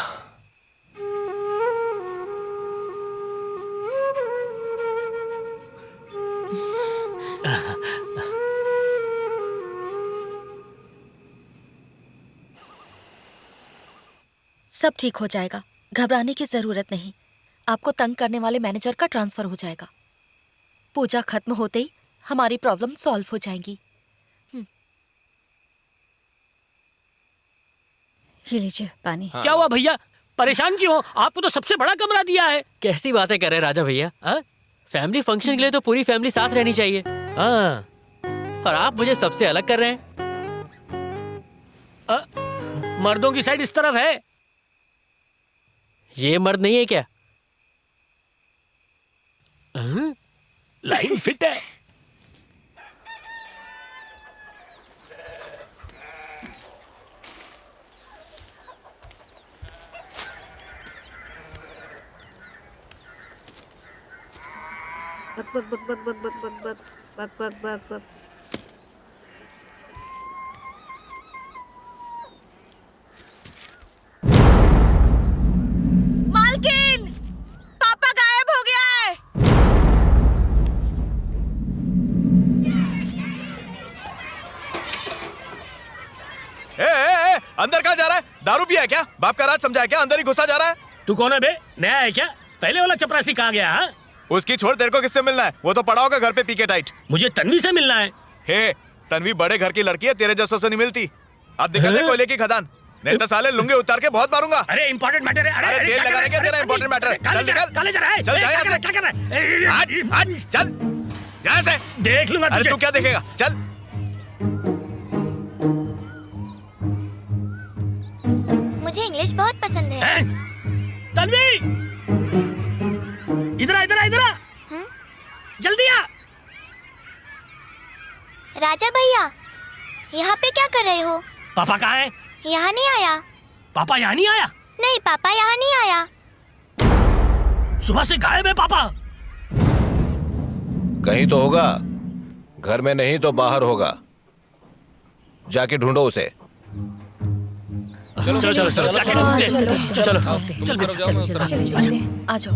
सब ठीक हो जाएगा, घबराने की जरूरत नहीं। आपको तंग करने वाले मैनेजर का ट्रांसफर हो जाएगा। पूजा खत्म होते ही हमारी प्रॉब्लम सॉल्व हो जाएंगी। ये लीजिए पानी। हाँ। क्या हुआ भैया, परेशान क्यों हो? आपको तो सबसे बड़ा कमरा दिया है। कैसी बातें कर रहे हैं राजा भैया? फैमिली फंक्शन के लिए तो पूरी फैमिली साथ रहनी चाहिए। हाँ। और आप मुझे सबसे अलग कर रहे हैं। मर्दों की साइड इस तरफ है। ये मर्द नहीं है क्या? लाइन फिट है। बक बक बक बक बक बक बक बक बक बक बक। मालकिन, पापा गायब हो गया है। ए, अंदर कहाँ जा रहा है? दारू पिया है क्या? बाप का राज समझा है क्या? अंदर ही घुसा जा रहा है। तू कौन है बे? नया है क्या? पहले वाला चपरासी कहाँ गया? हाँ, उसकी छोड़, तेरे को किससे मिलना है? वो तो पड़ा होगा घर पे पी के टाइट। मुझे तन्वी से मिलना है। हे, तन्वी बड़े घर की लड़की है, तेरे जैसों से नहीं मिलती। अब निकल ले कोयले की खदान, नहीं तो साले लुंगे उतार के बहुत मारूंगा। अरे इंपॉर्टेंट मैटर है। अरे तेल लगाने के तेरा इंपॉर्टेंट मैटर है। चल निकल, काले जा रहा है। चल जा यहाँ से। क्या कर रहा है? हट, चल यहाँ से। देख लूंगा अरे तुझे। तू क्या देखेगा? चल। मुझे इंग्लिश बहुत पसंद है। तन्वी, इधर आ, इधर आ, इधर आ। जल्दी आ। राजा भैया, यहाँ पे क्या कर रहे हो? पापा कहाँ है? यहाँ नहीं आया। पापा यहाँ नहीं आया? नहीं, पापा यहाँ नहीं आया। सुबह से गायब है पापा। कहीं तो होगा, घर में नहीं तो बाहर होगा। जाके ढूंढो उसे। चलो चलो चलो चलो चलो चलो आ जाओ।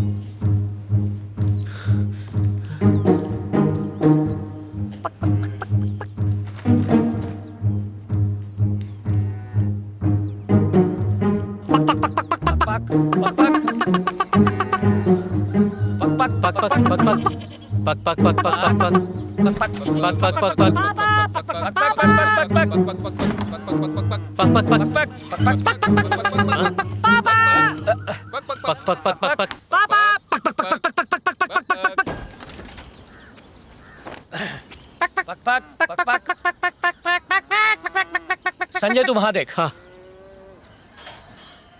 संजय तू वहां देख। हाँ।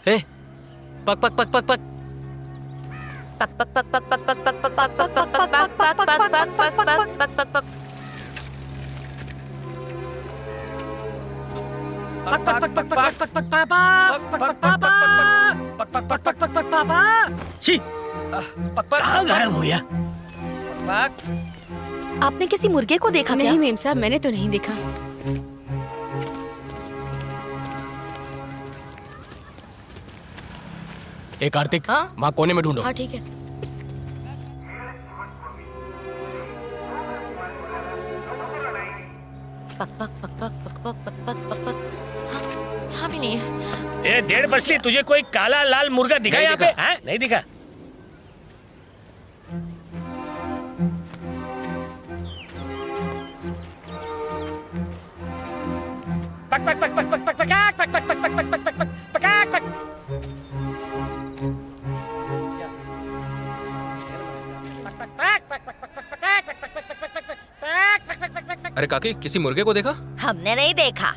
ए, पक पक पक पक पक कहाँ गायब हो गया? आपने किसी मुर्गे को देखा क्या? नहीं मेम साहब, मैंने तो नहीं देखा। ए कार्तिक, हाँ? वहाँ कोने में ढूंढो। हाँ ठीक है। हाँ भी नहीं है। ए 1.5 मछली, तुझे कोई काला लाल मुर्गा दिखा यहाँ पे? हाँ? नहीं दिखा। पक पक पक पक पक पक पक पक पक पक पक पक पक पक पक पक। अरे काकी, किसी मुर्गे को देखा? हमने नहीं देखा।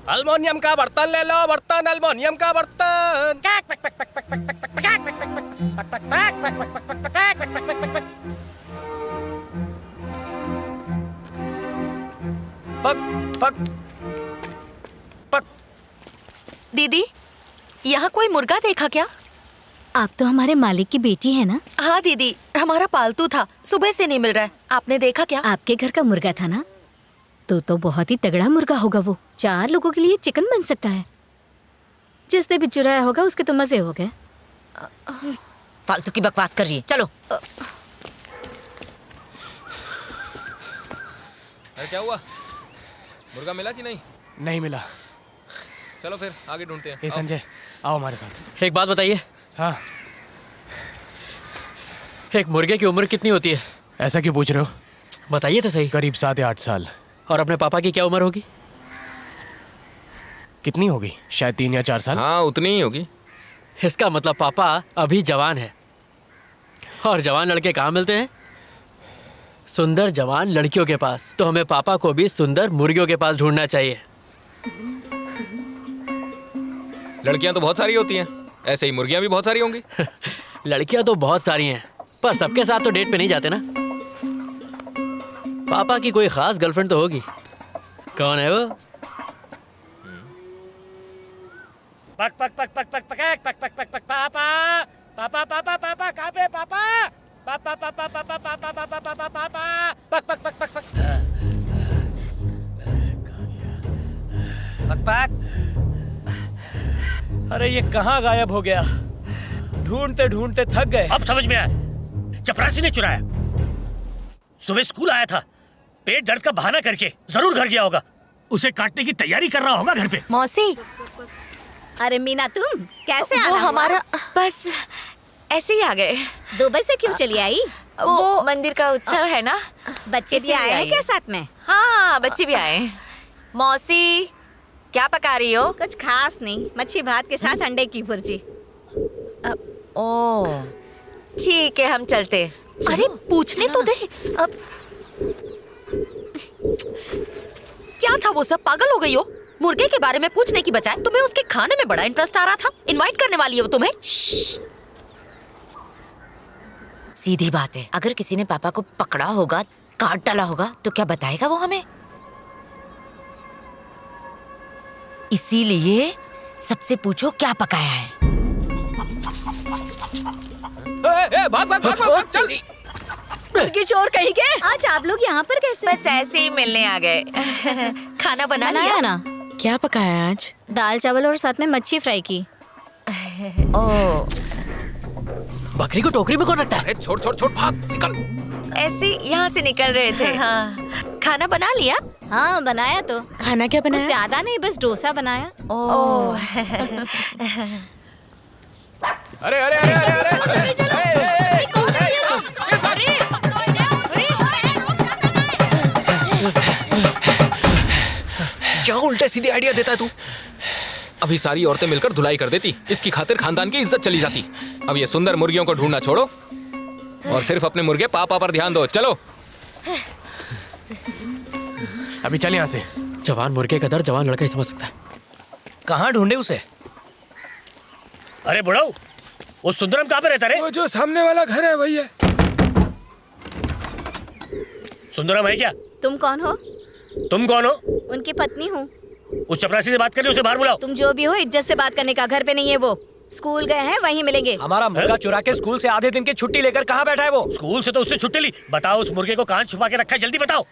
अल्मोनियम का बर्तन ले लो, बर्तन, अल्मोनियम का बर्तन। पक पक पक। दीदी, यहाँ कोई मुर्गा देखा क्या? आप तो हमारे मालिक की बेटी है ना? हाँ दीदी, हमारा पालतू था, सुबह से नहीं मिल रहा है। आपने देखा क्या? आपके घर का मुर्गा था ना? तो बहुत ही तगड़ा मुर्गा होगा वो। 4 लोगों के लिए चिकन बन सकता है। जिसने भी चुराया होगा उसके तो मजे हो गए। फालतू की बकवास कर रही है, चलो। अरे क्या हुआ? मुर्गा मिला कि नहीं? नहीं मिला। चलो फिर आगे ढूंढते हैं। ए संजय, आओ हमारे साथ। एक बात बताइए। हाँ, एक मुर्गे की उम्र कितनी होती है? ऐसा क्यों पूछ रहे हो? बताइए तो सही। करीब 7 या 8 साल। और अपने पापा की क्या उम्र होगी? कितनी होगी? शायद 3 या 4 साल। हाँ, उतनी ही होगी। इसका मतलब पापा अभी जवान है। और जवान लड़के कहाँ मिलते हैं? सुंदर जवान लड़कियों के पास। तो हमें पापा को भी सुंदर मुर्गियों के पास ढूंढना चाहिए। लड़कियां तो बहुत सारी होती हैं, ऐसे ही मुर्गियां भी बहुत सारी होंगी। लड़कियां तो बहुत सारी हैं, पर सबके साथ तो डेट पे नहीं जाते ना। पापा की कोई खास गर्लफ्रेंड तो होगी। कौन है वो? पक पक पक पक पक पक पक पक पक पक पापा पापा पापा पापा कहाँ पे पापा? पापा पापा पापा पापा पापा पापा पापा पक पक पक पक पक पक पक। अरे ये कहाँ गायब हो गया? ढूंढते ढूंढते थक गए। अब समझ में आया, चपरासी ने चुराया। सुबह स्कूल आया था, पेट दर्द का बहाना करके जरूर घर गया होगा। उसे काटने की तैयारी कर रहा होगा घर पे। मौसी, अरे मीना, तुम कैसे वो आना हुआ? हमारा बस ऐसे ही आ गए। दुबई से क्यों चली आई? वो मंदिर का उत्सव है ना, बच्चे भी इसीलिए आए हैं आई। क्या साथ में? हाँ, बच्चे भी आए। मौसी, क्या पका रही हो? कुछ खास नहीं, मच्छी भात के साथ अंडे की भुर्जी। ओ, ठीक है, हम चलते। अरे पूछने तो दे। अब क्या था वो सब? पागल हो गई हो? मुर्गे के बारे में पूछने की बजाय तुम्हें उसके खाने में बड़ा इंटरेस्ट आ रहा था। इनवाइट करने वाली है वो तुम्हें। सीधी बात है, अगर किसी ने पापा को पकड़ा होगा, काट डाला होगा, तो क्या बताएगा वो हमें? इसीलिए सबसे पूछो क्या पकाया है। भाग भाग भाग भाग चल। मुर्गी चोर कहीं के। आज आप लोग यहाँ पर कैसे? बस ऐसे ही मिलने आ गए। खाना बना लिया ना? क्या पकाया आज? दाल चावल और साथ में मच्छी फ्राई की। ओ, बकरी को टोकरी में कौन रखता है? अरे छोड़ छोड़ छोड़, भाग निकल। ऐसे यहाँ से निकल रहे थे। हाँ। खाना बना लिया? हाँ बनाया तो। खाना क्या बनाया? कुछ ज्यादा नहीं, बस डोसा बनाया। ओह। अरे अरे अरे अरे क्या उल्टे सीधे आइडिया देता है तू? अभी सारी औरतें मिलकर धुलाई कर देती, इसकी खातिर खानदान की इज्जत चली जाती। अब ये सुंदर मुर्गियों को ढूंढना छोड़ो और सिर्फ अपने मुर्गे पापा पर ध्यान दो। चलो अभी चल यहाँ से। जवान मुर्गे का दर्द जवान लड़का ही समझ सकता है। कहाँ ढूंढे उसे? अरे बुढ़ाऊ, वो सुंदरम कहाँ पे रहता रे? वो जो सामने वाला घर है वही है। सुंदरम है क्या? तुम कौन हो? तुम कौन हो? उनकी पत्नी हूँ। उस चपरासी से बात कर रही हो, उसे बाहर बुलाओ। तुम जो भी हो इज्जत से बात करने का। घर पे नहीं है वो, स्कूल गए हैं, वहीं मिलेंगे। हमारा मुर्गा चुरा के स्कूल से आधे दिन की छुट्टी लेकर कहाँ बैठा है वो? स्कूल से तो उसने छुट्टी ली। बताओ उस मुर्गे को कहाँ छुपा के रखा है, जल्दी बताओ।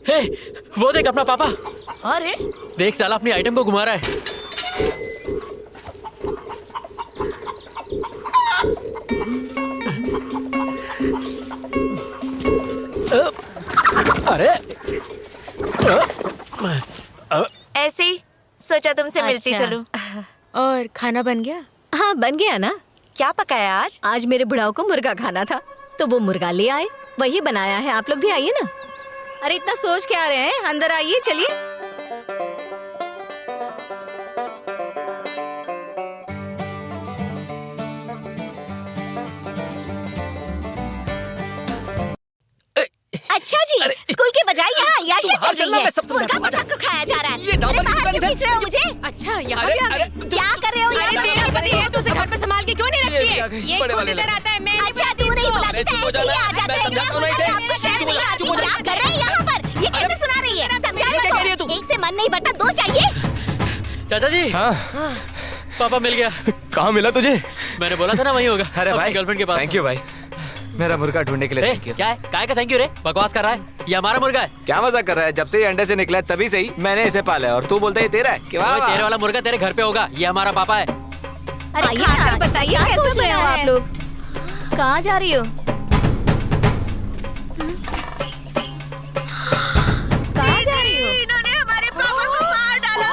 हे, वो देख अपना पापा। अरे देख साला अपनी आइटम को घुमा रहा है। अरे ऐसे ही सोचा तुमसे मिलती अच्छा। चलूं। और खाना बन गया? हाँ बन गया ना। क्या पकाया आज? आज मेरे बुढ़ाओ को मुर्गा खाना था तो वो मुर्गा ले आए, वही बनाया है। आप लोग भी आइए ना। अरे इतना सोच क्या रहे हैं, अंदर आइए, चलिए। अच्छा जी, स्कूल के बजाय यहाँ याशा चल रही है। मुर्गा पकाकर खाया जा रहा है। ये डाबर अरे बाहर की क्यों खींच रहे हो मुझे? अच्छा यहाँ भी आ गए। क्या कर रहे हो यहाँ? तेरा पति है तो उसे घर पे संभाल के क्यों नहीं रखती है? ये खुद इधर आता है, मैं अच्छा तू नहीं बुलाती तो ऐसे ही आ जाते हैं। आपको शर्म नहीं आती? क्या कर रहे हैं यहाँ पर? ये कैसे सुना रही है? समझा मत। एक से मन नहीं बढ़ता, दो चाहिए। चाचा जी। हाँ पापा मिल गया। कहाँ मिला तुझे? मैंने बोला था ना वहीं होगा। अरे भाई, गर्लफ्रेंड के पास। थैंक यू भाई, मेरा मुर्गा ढूंढने के लिए थैंक यू। क्या है? काय का थैंक यू रे? बकवास कर रहा है। ये हमारा मुर्गा है। क्या मजाक कर रहा है? जब से ये अंडे से निकला है तभी से ही मैंने इसे पाला है और तू बोलता है ये तेरा है? क्या ओए, तेरे वाला मुर्गा तेरे घर पे होगा। ये हमारा पापा है। अरे खाकर बताइए, क्या सोच रहे हो आप लोग? कहाँ जा रही हो? कहाँ जा रही हो? इन्होंने हमारे पापा को मार डाला।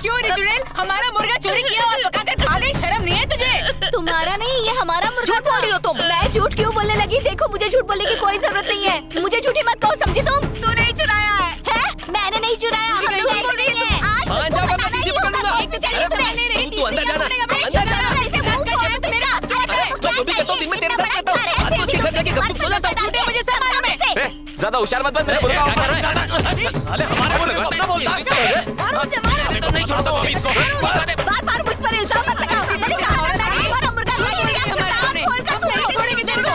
क्यों रे चुड़ैल, हमारा मुर्गा चोरी किया और पकाकर खा गई? शर्म नहीं है तुझे? तुम्हारा नहीं, ये हमारा मुर्गा था। बोल रही हो तुम? मैं झूठ क्यों बोलने लगी? देखो मुझे झूठ बोलने की कोई जरूरत नहीं है। मुझे झूठी मत कहो, समझी तुम? तूने ही चुराया है। मैंने नहीं चुराया। हम लोग ऐसे नहीं हैं। आज हाँ, जा, वरना तुझे पकड़ लूंगा। एक तो चलिए संभाल नहीं रही। तू अंदर जाना, अंदर जाना। मैं जो भी करता हूँ दिन में तेरे साथ करता हूँ। आज तो उसके घर जाके गपचुप सो जाता हूँ। मुझे संभाल में। ज्यादा होशियार मत बन, मेरे मुर्गा क्या कर ऊपर। रहा है? अरे हमारे मुर्गे को अपना बोलता है। और मुझे मारो। नहीं छोड़ता हूँ अभी इसको। बार-बार मुझ पर इल्जाम मत लगाओ। हमारा मुर्गा नहीं है। खोल कर सुनो।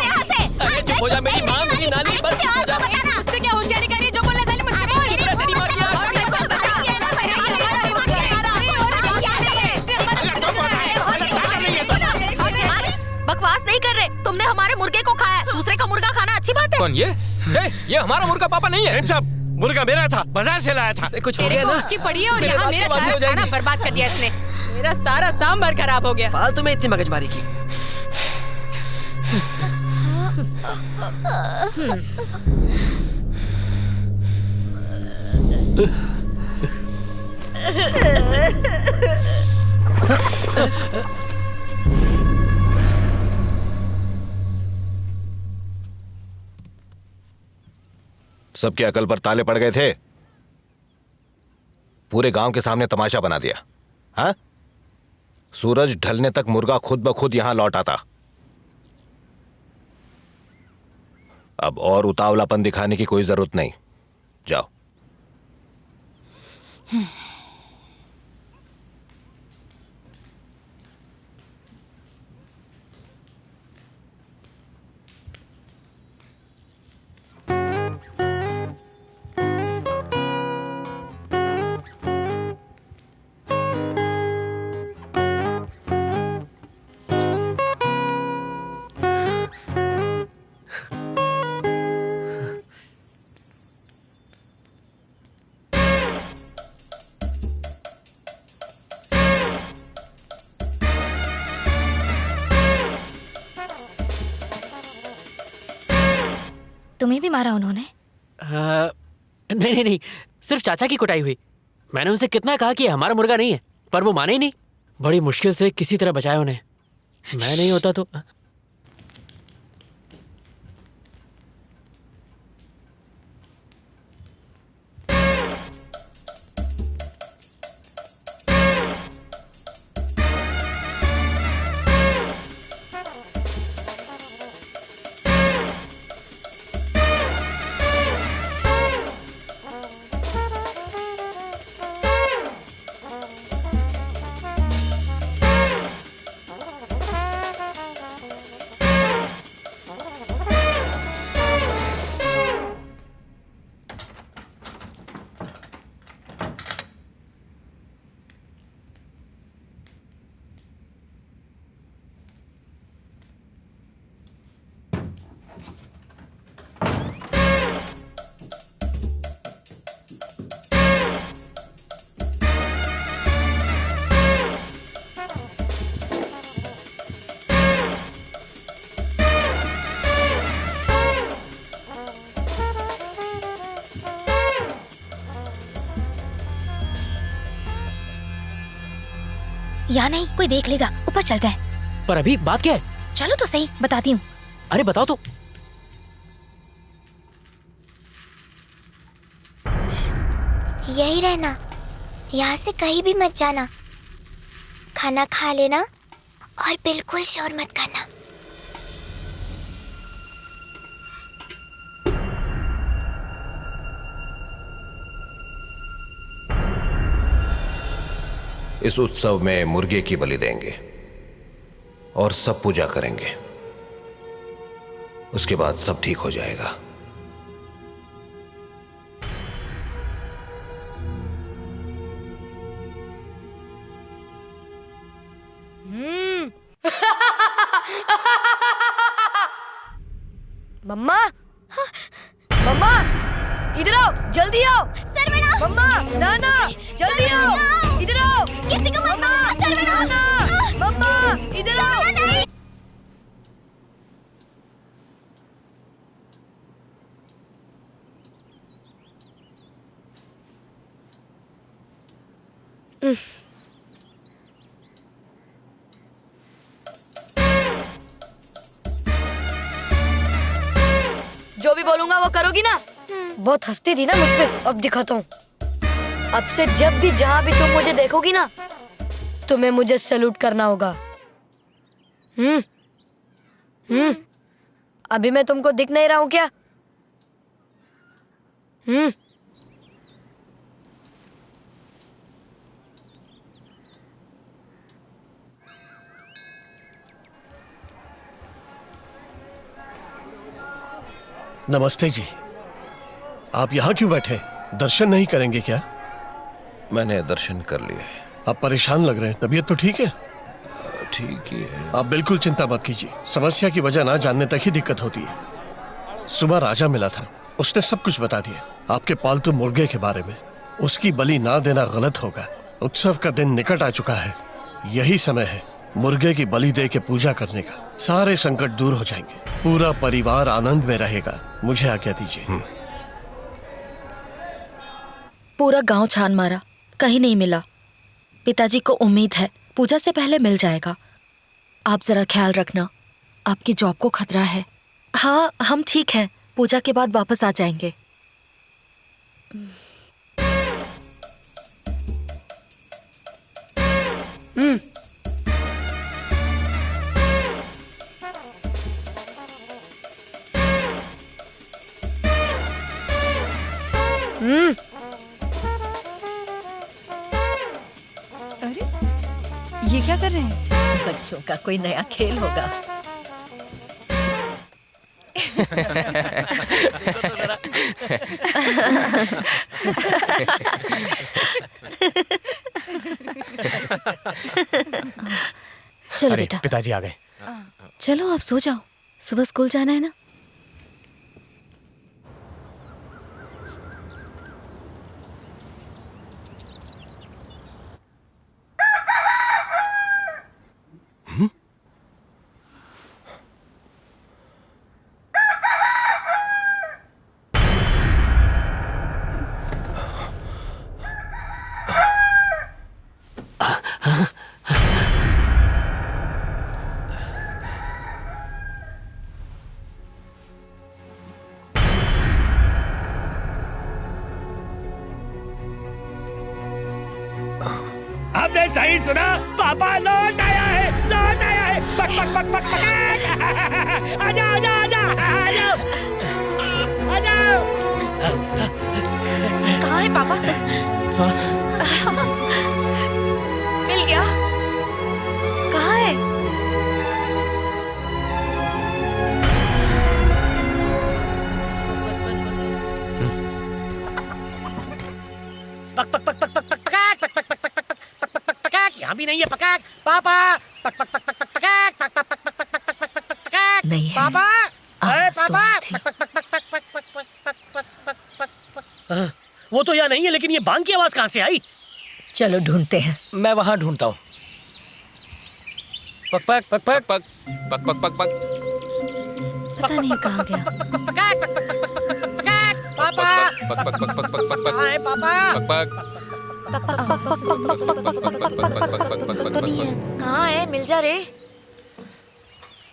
यहाँ से। अरे चुप हो जा, मेरी माँ, मेरी नानी, बस चुप हो जा। उससे क्या होशियारी करी? जो बोला साले मुझसे बोल। चुप रह, तेरी माँ की आँख। बकवास नहीं कर रहे। तुमने हमारे मुर्गे को खाया, दूसरे का मुर्गा खाना अच्छी बात है? कौन ये? ये हमारा मुर्गा पापा नहीं है। मुर्गा मेरा था, बाजार से लाया था। कुछ हो तेरे गया को ना? उसकी पड़ी है और मेरे यहाँ बात मेरा के बाद में सारा हो जाएगी। खाना बर्बाद कर दिया इसने। मेरा सारा सांभर खराब हो गया। फालतू में इतनी मगजमारी की। सबकी अकल पर ताले पड़ गए थे। पूरे गांव के सामने तमाशा बना दिया। हाँ, सूरज ढलने तक मुर्गा खुद ब खुद यहां लौट आता। अब और उतावलापन दिखाने की कोई जरूरत नहीं। जाओ। तुम्हें भी मारा उन्होंने? नहीं नहीं नहीं, सिर्फ चाचा की कुटाई हुई। मैंने उनसे कितना कहा कि हमारा मुर्गा नहीं है, पर वो माने ही नहीं। बड़ी मुश्किल से किसी तरह बचाया उन्हें। मैं नहीं होता तो। यहाँ नहीं, कोई देख लेगा। ऊपर चलते हैं। पर अभी बात क्या है? चलो तो सही, बताती हूँ। अरे बताओ तो। यही रहना, यहाँ से कहीं भी मत जाना। खाना खा लेना और बिल्कुल शोर मत करना। इस उत्सव में मुर्गे की बलि देंगे और सब पूजा करेंगे। उसके बाद सब ठीक हो जाएगा। मम्मा, मम्मा, इधर आओ, जल्दी आओ। सर्वनाश! मम्मा, नाना, जल्दी आओ, इधर आओ। किसी को मत मारो, सर्वनाश! नाना, मम्मा, इधर आओ। जो भी बोलूंगा वो करोगी ना? बहुत हंसती थी ना मुझ पे, अब दिखाता हूँ। अब से जब भी जहाँ भी तुम मुझे देखोगी ना, तुम्हें मुझे सैल्यूट करना होगा। अभी मैं तुमको दिख नहीं रहा हूँ क्या? नमस्ते जी, आप यहाँ क्यों बैठे? दर्शन नहीं करेंगे क्या? मैंने दर्शन कर लिए। आप परेशान लग रहे हैं, तबीयत तो ठीक है? ठीक ही है। आप बिल्कुल चिंता मत कीजिए। समस्या की वजह ना जानने तक ही दिक्कत होती है। सुबह राजा मिला था, उसने सब कुछ बता दिया आपके पालतू मुर्गे के बारे में। उसकी बलि ना देना गलत होगा। उत्सव का दिन निकट आ चुका है, यही समय है मुर्गे की बलि दे के पूजा करने का। सारे संकट दूर हो जाएंगे, पूरा परिवार आनंद में रहेगा। मुझे आज्ञा दीजिए। पूरा गांव छान मारा, कहीं नहीं मिला। पिताजी को उम्मीद है पूजा से पहले मिल जाएगा। आप जरा ख्याल रखना, आपकी जॉब को खतरा है। हाँ, हम ठीक हैं, पूजा के बाद वापस आ जाएंगे। अरे ये क्या कर रहे हैं? बच्चों का कोई नया खेल होगा। चलो बेटा, पिताजी आ गए। चलो आप सो जाओ, सुबह स्कूल जाना है ना। सही सुना, पापा लौट आया है, लौट आया है। पक पक पक पक पक। आजा आजा आजा आजा आजा। कहाँ है पापा? मिल गया? कहाँ है? पक पक पक पक पक पक पक पक पक पक पक पक पक पक पक पक। यहाँ भी नहीं है पकाक। पापा पक पक पक पक पक पकाक पक पक पक पक पक पक पक पक पकाक। नहीं है। पापा, अरे आवाज तो पापा आई थी। पक पक पक पक पक पक पक पक पक पक पक पक पक। वो तो यहाँ नहीं है, लेकिन ये बांग की आवाज कहाँ से आई? चलो ढूंढते हैं। मैं वहां ढूंढता हूँ। पक पक पक पक पक पक पक पक पक। पता नहीं कहाँ गया। पकाक पक पक पक पक पक पकाक। पापा पक पक पक पक पक पक कहाँ है पापा? पक पक। तो नहीं है। कहाँ है? मिल जा रे।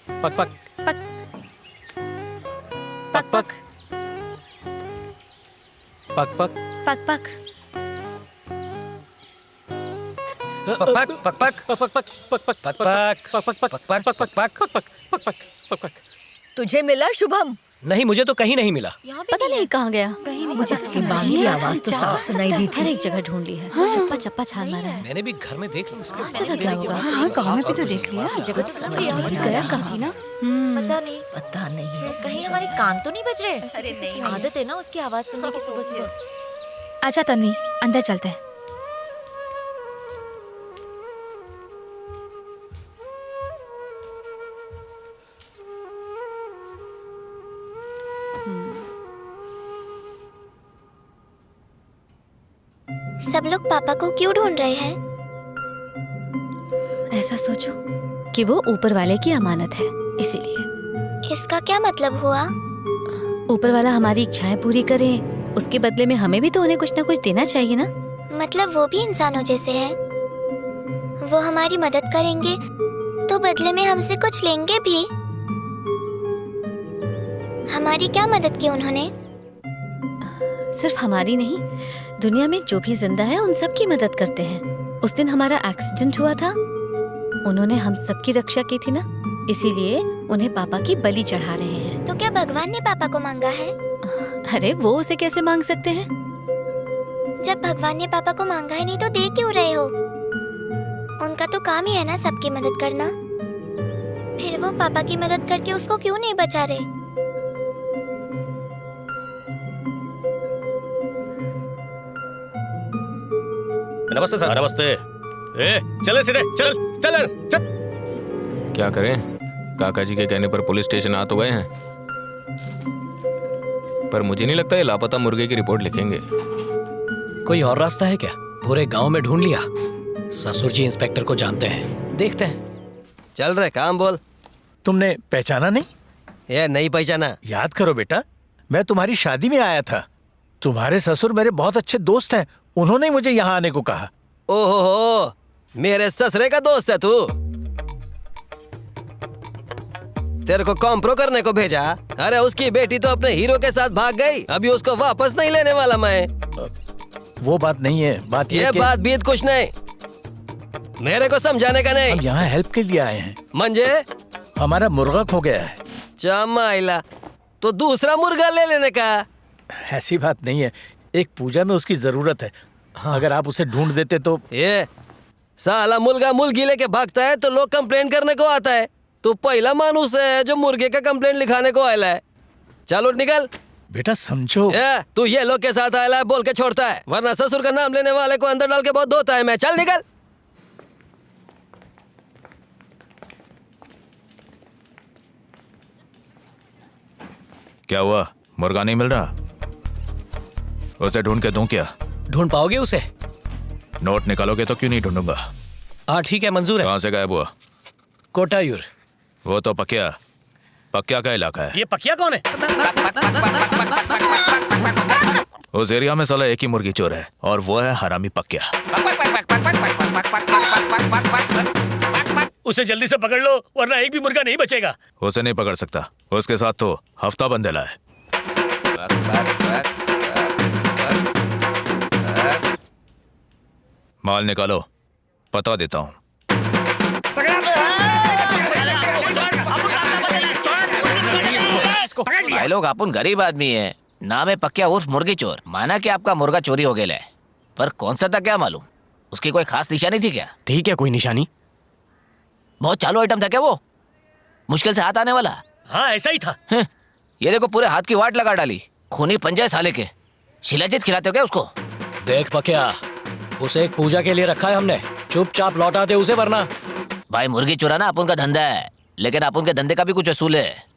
पक पक पक पक पक पक पक पक पक। पक पक पक पक पक पक पक पक पक। तुझे मिला शुभम? नहीं, मुझे तो कहीं नहीं मिला। पता नहीं कहाँ गया। मुझे उसकी बांग की आवाज तो साफ सुनाई दी हर थी। एक जगह ढूंढ ली है। चप्पा चप्पा छान मारा है। मैंने भी घर में देख लिया उसके चला गया होगा। हाँ, गाँव में भी तो देख लिया। जगह तो समझ नहीं गया आया। कहाँ ना? पता नहीं, पता नहीं। कहीं हमारे कान तो नहीं बज रहे? आदत है ना उसकी आवाज सुनने की सुबह सुबह। आजा तन्वी, अंदर चलते हैं। सब लोग पापा को क्यों ढूंढ रहे हैं? ऐसा सोचो कि वो ऊपर वाले की अमानत है, इसीलिए। इसका क्या मतलब हुआ? ऊपर वाला हमारी इच्छाएं पूरी करे, उसके बदले में हमें भी तो उन्हें कुछ ना कुछ देना चाहिए ना। मतलब वो भी इंसानों जैसे हैं। वो हमारी मदद करेंगे तो बदले में हमसे कुछ लेंगे भी। हमारी क्या मदद की उन्होंने? सिर्फ हमारी नहीं, दुनिया में जो भी जिंदा है उन सब की मदद करते हैं। उस दिन हमारा एक्सीडेंट हुआ था, उन्होंने हम सब की रक्षा की थी ना, इसीलिए उन्हें पापा की बलि चढ़ा रहे हैं। तो क्या भगवान ने पापा को मांगा है? अरे वो उसे कैसे मांग सकते हैं? जब भगवान ने पापा को मांगा ही नहीं तो दे क्यों रहे हो? उनका तो काम ही है ना सबकी मदद करना। फिर वो पापा की मदद करके उसको क्यों नहीं बचा रहे? नमस्ते सर। नमस्ते। चले सीधे, चल चल चल। क्या करें, काका जी के कहने पर पुलिस स्टेशन आ तो गए हैं, पर मुझे नहीं लगता ये लापता मुर्गे की रिपोर्ट लिखेंगे। कोई और रास्ता है क्या? पूरे गांव में ढूंढ लिया। ससुर जी इंस्पेक्टर को जानते हैं, देखते हैं। चल रहे काम बोल। तुमने पहचाना नहीं? ये नहीं पहचाना? याद करो बेटा, मैं तुम्हारी शादी में आया था। तुम्हारे ससुर मेरे बहुत अच्छे दोस्त हैं, उन्होंने मुझे यहाँ आने को कहा। ओहो, मेरे ससुरे का दोस्त है तू? तेरे को कॉम्प्रो करने को भेजा? अरे उसकी बेटी तो अपने हीरो के साथ भाग गई, अभी उसको वापस नहीं लेने वाला मैं। वो बात नहीं है, बात ये बात बीत कुछ नहीं, मेरे को समझाने का नहीं। हम यहाँ हेल्प के लिए आए हैं। मंजे, हमारा मुर्गा खो गया है। चमाइला, तो दूसरा मुर्गा ले लेने का। ऐसी बात नहीं है, एक पूजा में उसकी जरूरत है। हाँ। अगर आप उसे ढूंढ देते तो। ये साला मुर्गा मुर्गी लेके भागता है तो लोग कंप्लेंट करने को आता है। तू पहला मानुस है जो मुर्गे का कंप्लेंट लिखाने को आया है। चलो निकल बेटा, समझो। तू ये लोग के साथ आया है बोल के छोड़ता है, वरना ससुर का नाम लेने वाले को अंदर डाल के बहुत धोता है मैं। चल निकल। क्या हुआ, मुर्गा नहीं मिल रहा? उसे ढूंढ के दूं क्या? ढूंढ पाओगे उसे? नोट निकालोगे तो क्यों नहीं ढूंढूंगा। हाँ ठीक है, मंजूर है। कहाँ से गायब हुआ? कोटायूर। वो तो पक्या का इलाका है। ये पकिया कौन है? उस एरिया में साला एक ही मुर्गी चोर है और वो है हरामी पक्या। उसे जल्दी से पकड़ लो वरना एक भी मुर्गा नहीं बचेगा। उसे नहीं पकड़ सकता, उसके साथ तो हफ्ता बंदेला है। माल निकालो। बता देता हूँ। भाई लोग अपन गरीब आदमी है, नाम है पक्या उर्फ मुर्गी चोर। माना कि आपका मुर्गा चोरी हो गया है, पर कौन सा था क्या मालूम? उसकी कोई खास निशानी थी क्या? थी क्या कोई निशानी? बहुत चालू आइटम था क्या वो? मुश्किल से हाथ आने वाला? हाँ ऐसा ही था। ये देखो पूरे हाथ की वाट लगा डाली। खूनी पंजे साले के। शिलाजीत खिलाते हो क्या उसको? देख पक्या, उसे एक पूजा के लिए रखा है हमने, चुपचाप लौटा दे उसे वरना। भाई मुर्गी चुराना अपन का धंधा है, लेकिन अपन के धंधे का भी कुछ असूल है।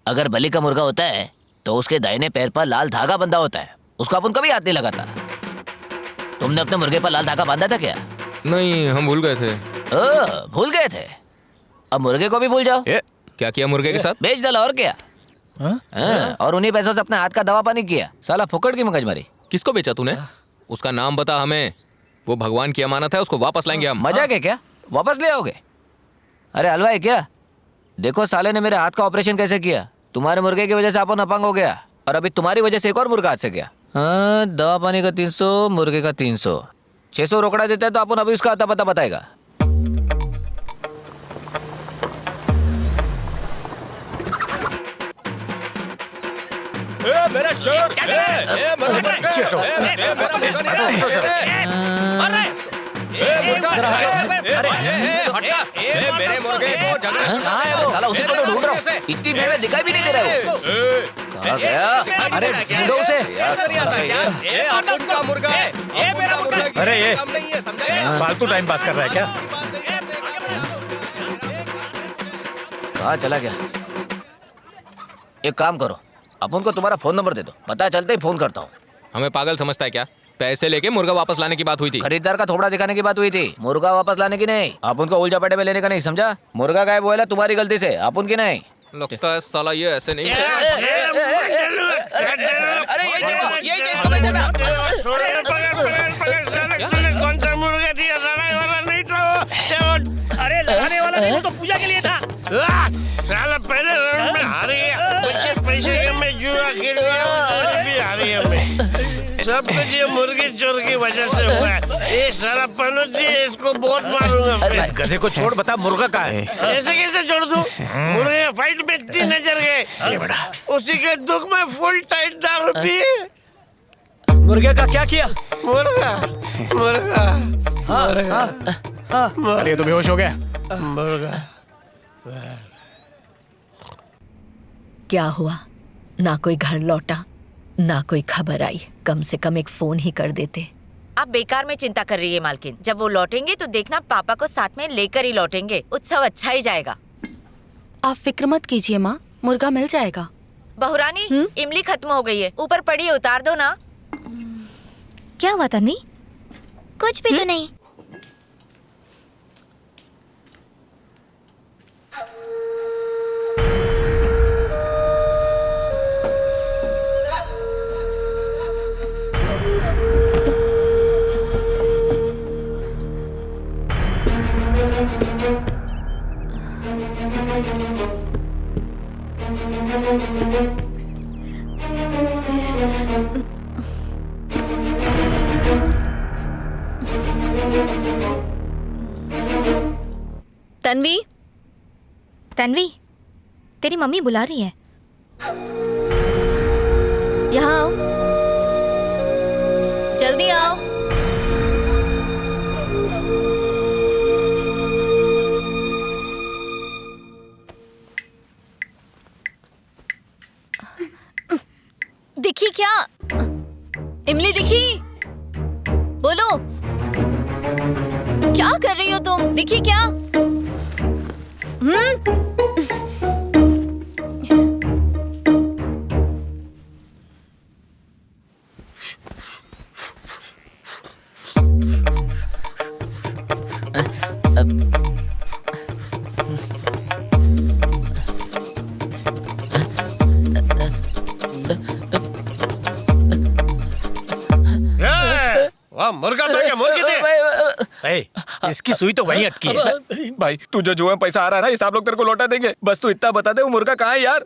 अगर बलि का मुर्गा होता है तो उसके दाहिने पैर पर लाल धागा बंधा होता है, उसको अपन कभी हाथ नहीं लगाता। तुमने अपने मुर्गे पर लाल धागा बांधा था क्या? नहीं, हम भूल गए थे। भूल गए थे? अब मुर्गे को भी भूल जाओ। क्या किया मुर्गे के साथ? बेच डाला और क्या। और उन्हीं पैसों से अपने हाथ का दवा पानी किया। साला फुकड़ की मगजमारी। किसको बेचा तूने? उसका नाम बता हमें। वो भगवान की अमानत है, उसको वापस लाएंगे हम। मजाक है क्या? वापस ले आओगे? अरे हलवाई क्या? देखो साले ने मेरे हाथ का ऑपरेशन कैसे किया। तुम्हारे मुर्गे की वजह से अपन अपंग हो गया, और अभी तुम्हारी वजह से एक और मुर्गा हाथ से गया। हाँ, दवा पानी का 300, मुर्गे का 300, 600 रोकड़ा देता है तो अपन अभी उसका आता पता बताएगा। मेरा शर्ट। मेरे मुर्गे को साला उसी को तो ढूंढ रहा हूँ। इतनी भीड़ में दिखाई भी नहीं दे रहा है वो। कहाँ गया? अरे ढूंढो उसे। अरे ये फालतू टाइम पास कर रहा है क्या? कहाँ चला गया? एक काम करो, अपन को तुम्हारा फोन नंबर दे दो, पता चलते ही फोन करता हूँ। हमें पागल समझता है क्या? पैसे लेके मुर्गा वापस लाने की बात हुई थी। खरीदार का थोड़ा दिखाने की बात हुई थी, मुर्गा वापस लाने की नहीं। आप उनको उल्टा पटे में लेने का नहीं, समझा? मुर्गा गायब हुआ तुम्हारी गलती से, आप उनकी नहीं। लगता है साला ये ऐसे नहीं। अरे यही चीज को बेचा था। कौन सा मुर्गा दिया? लड़ाई वाला नहीं तो। अरे लड़ाने वाला नहीं तो पूजा के लिए था। साला पहले राउंड में हार गया, पैसे के मैं जुआ खेल लिया, भी हार गया मैं। सब कुछ ये मुर्गी चोर की वजह से हुआ है। ये साला पनोत जी, इसको बहुत मारूंगा मैं। इस गधे को छोड़, बता मुर्गा कहाँ है? ऐसे कैसे छोड़ दूं? मुर्गे फाइट में 3 नजर गए, उसी के दुख में फुल टाइट दारू पी। मुर्गे का क्या किया? मुर्गा मुर्गा अरे ये तो बेहोश हो गया। मुर्गा। क्या हुआ? ना कोई घर लौटा, ना कोई खबर आई। कम से कम एक फोन ही कर देते। आप बेकार में चिंता कर रही है मालकिन। जब वो लौटेंगे तो देखना पापा को साथ में लेकर ही लौटेंगे। उत्सव अच्छा ही जाएगा। आप फिक्र मत कीजिए माँ, मुर्गा मिल जाएगा। बहुरानी, इमली खत्म हो गई है, ऊपर पड़ी है, उतार दो ना। क्या हुआ तन्वी? कुछ भी तो नहीं। तन्वी, तन्वी, तेरी मम्मी बुला रही है। यहाँ आओ, जल्दी आओ। दिखी क्या? इमली दिखी? बोलो, क्या कर रही हो तुम? दिखी क्या? वाह, मुर्गा था क्या? मुर्गी थी? इसकी सुई तो वहीं अटकी है। भाई तू जो जुए में पैसा आ रहा है ना, ये सब लोग तेरे को लौटा देंगे। बस तू इतना बता दे वो मुर्गा कहाँ है यार।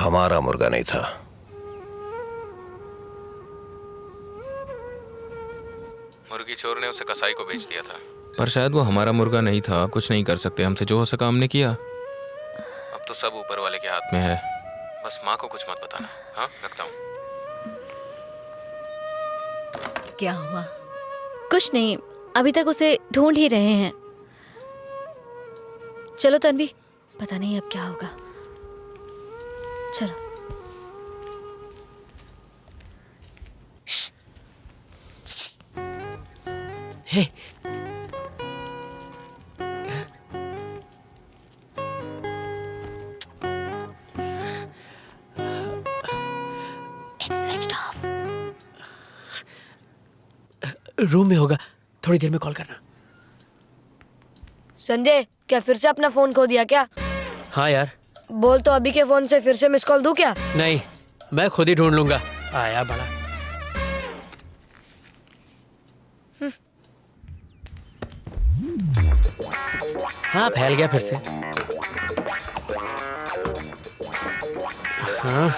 हमारा मुर्गा नहीं था। मुर्गी चोर ने उसे कसाई को बेच दिया था, पर शायद वो हमारा मुर्गा नहीं था। कुछ नहीं कर सकते, हमसे जो हो सका हमने किया। अब तो सब ऊपर वाले के हाथ में है। बस माँ को कुछ मत बताना। हाँ, रखता हूँ। क्या हुआ? कुछ नहीं, अभी तक उसे ढूंढ ही रहे हैं। चलो तन्वी, पता नहीं अब क्या होगा। चलो। हे, रूम में होगा, थोड़ी देर में कॉल करना। संजय, क्या फिर से अपना फोन खो दिया क्या? हाँ यार। बोल तो अभी के फोन से फिर से मिस कॉल दूं क्या? नहीं, मैं खुद ही ढूंढ लूंगा। आया बड़ा। हाँ, फैल गया फिर से। हाँ,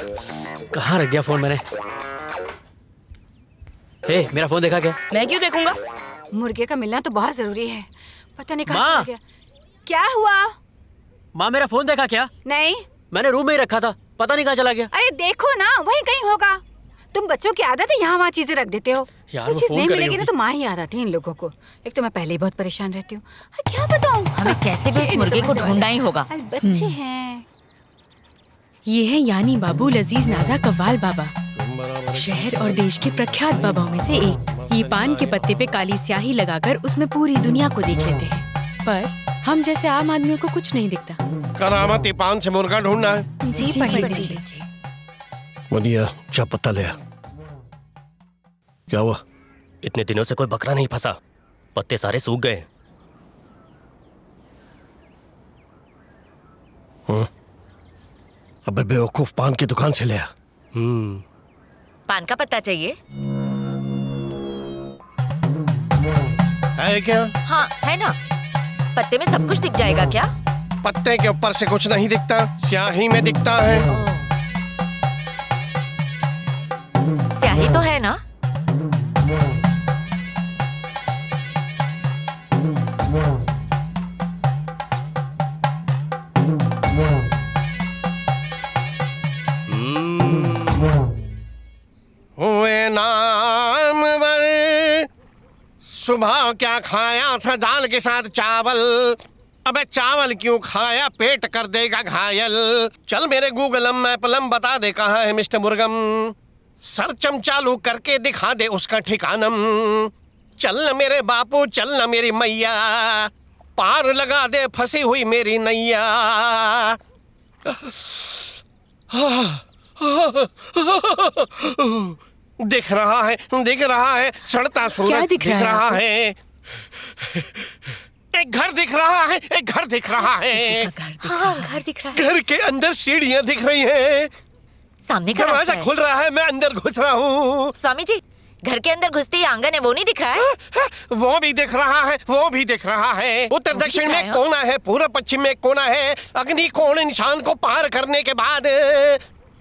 कहाँ रख गया फोन मैंने? हे, मेरा फोन देखा क्या? मैं क्यों देखूंगा? मुर्गे का मिलना तो बहुत जरूरी है। पता नहीं कहाँ माँ! चला गया। क्या हुआ? माँ, मेरा फोन देखा क्या? नहीं, मैंने रूम में ही रखा था, पता नहीं कहाँ चला गया। अरे देखो ना, वहीं कहीं होगा। तुम बच्चों की आदत है यहाँ वहाँ चीजें रख देते हो। यार, कोई वो चीज फोन नहीं कर रही मिलेगी ना होगी। तो माँ ही याद आती है इन लोगों को। एक तो मैं पहले ही बहुत परेशान रहती हूँ। क्या बताऊँ? हमें कैसे भी उस मुर्गे को ढूंढना ही होगा। अरे बच्चे हैं। ये है यानी बाबू लजीज नाजा कव्वाल बाबा, शहर और देश के प्रख्यात बाबाओं में से एक। ये पान के पत्ते पे काली स्याही लगाकर उसमें पूरी दुनिया को देख लेते हैं, पर हम जैसे आम आदमियों को कुछ नहीं दिखता। करामती पान से मुर्गा ढूंढना है। जी पंडित जी। मुनिया, जा पत्ता ले आ। क्या हुआ? इतने दिनों से कोई बकरा नहीं फंसा, पत्ते सारे सूख गए। अबे बेवकूफ, पान की दुकान से ले आ। पान का पत्ता चाहिए? है क्या? हाँ है ना। पत्ते में सब कुछ दिख जाएगा क्या? पत्ते के ऊपर से कुछ नहीं दिखता, स्याही में दिखता है। स्याही तो है ना। हुए नामवर, सुबह क्या खाया था? दाल के साथ चावल। अबे चावल क्यों खाया? पेट कर देगा घायल। चल मेरे गूगल मैपलम बता दे कहाँ है मिस्टर मुर्गम। सर्चम चालू करके दिखा दे उसका ठिकानम। चल न मेरे बापू, चल न मेरी मैया, पार लगा दे फंसी हुई मेरी नैया। दिख रहा है, दिख रहा है, चढ़ता सूरज दिख रहा है। एक घर दिख रहा है, एक घर दिख रहा है। हाँ, घर दिख रहा है। घर के अंदर सीढ़ियाँ दिख रही हैं। सामने का रास्ता दरवाजा है। खुल रहा है, मैं अंदर घुस रहा हूँ। स्वामी जी, घर के अंदर घुसते ही आंगन है, वो नहीं दिख रहा है? वो भी दिख रहा है, वो भी दिख रहा है। उत्तर दक्षिण में कोना है, पूर्व पश्चिम में कोना है। अग्नि कोण निशान को पार करने के बाद,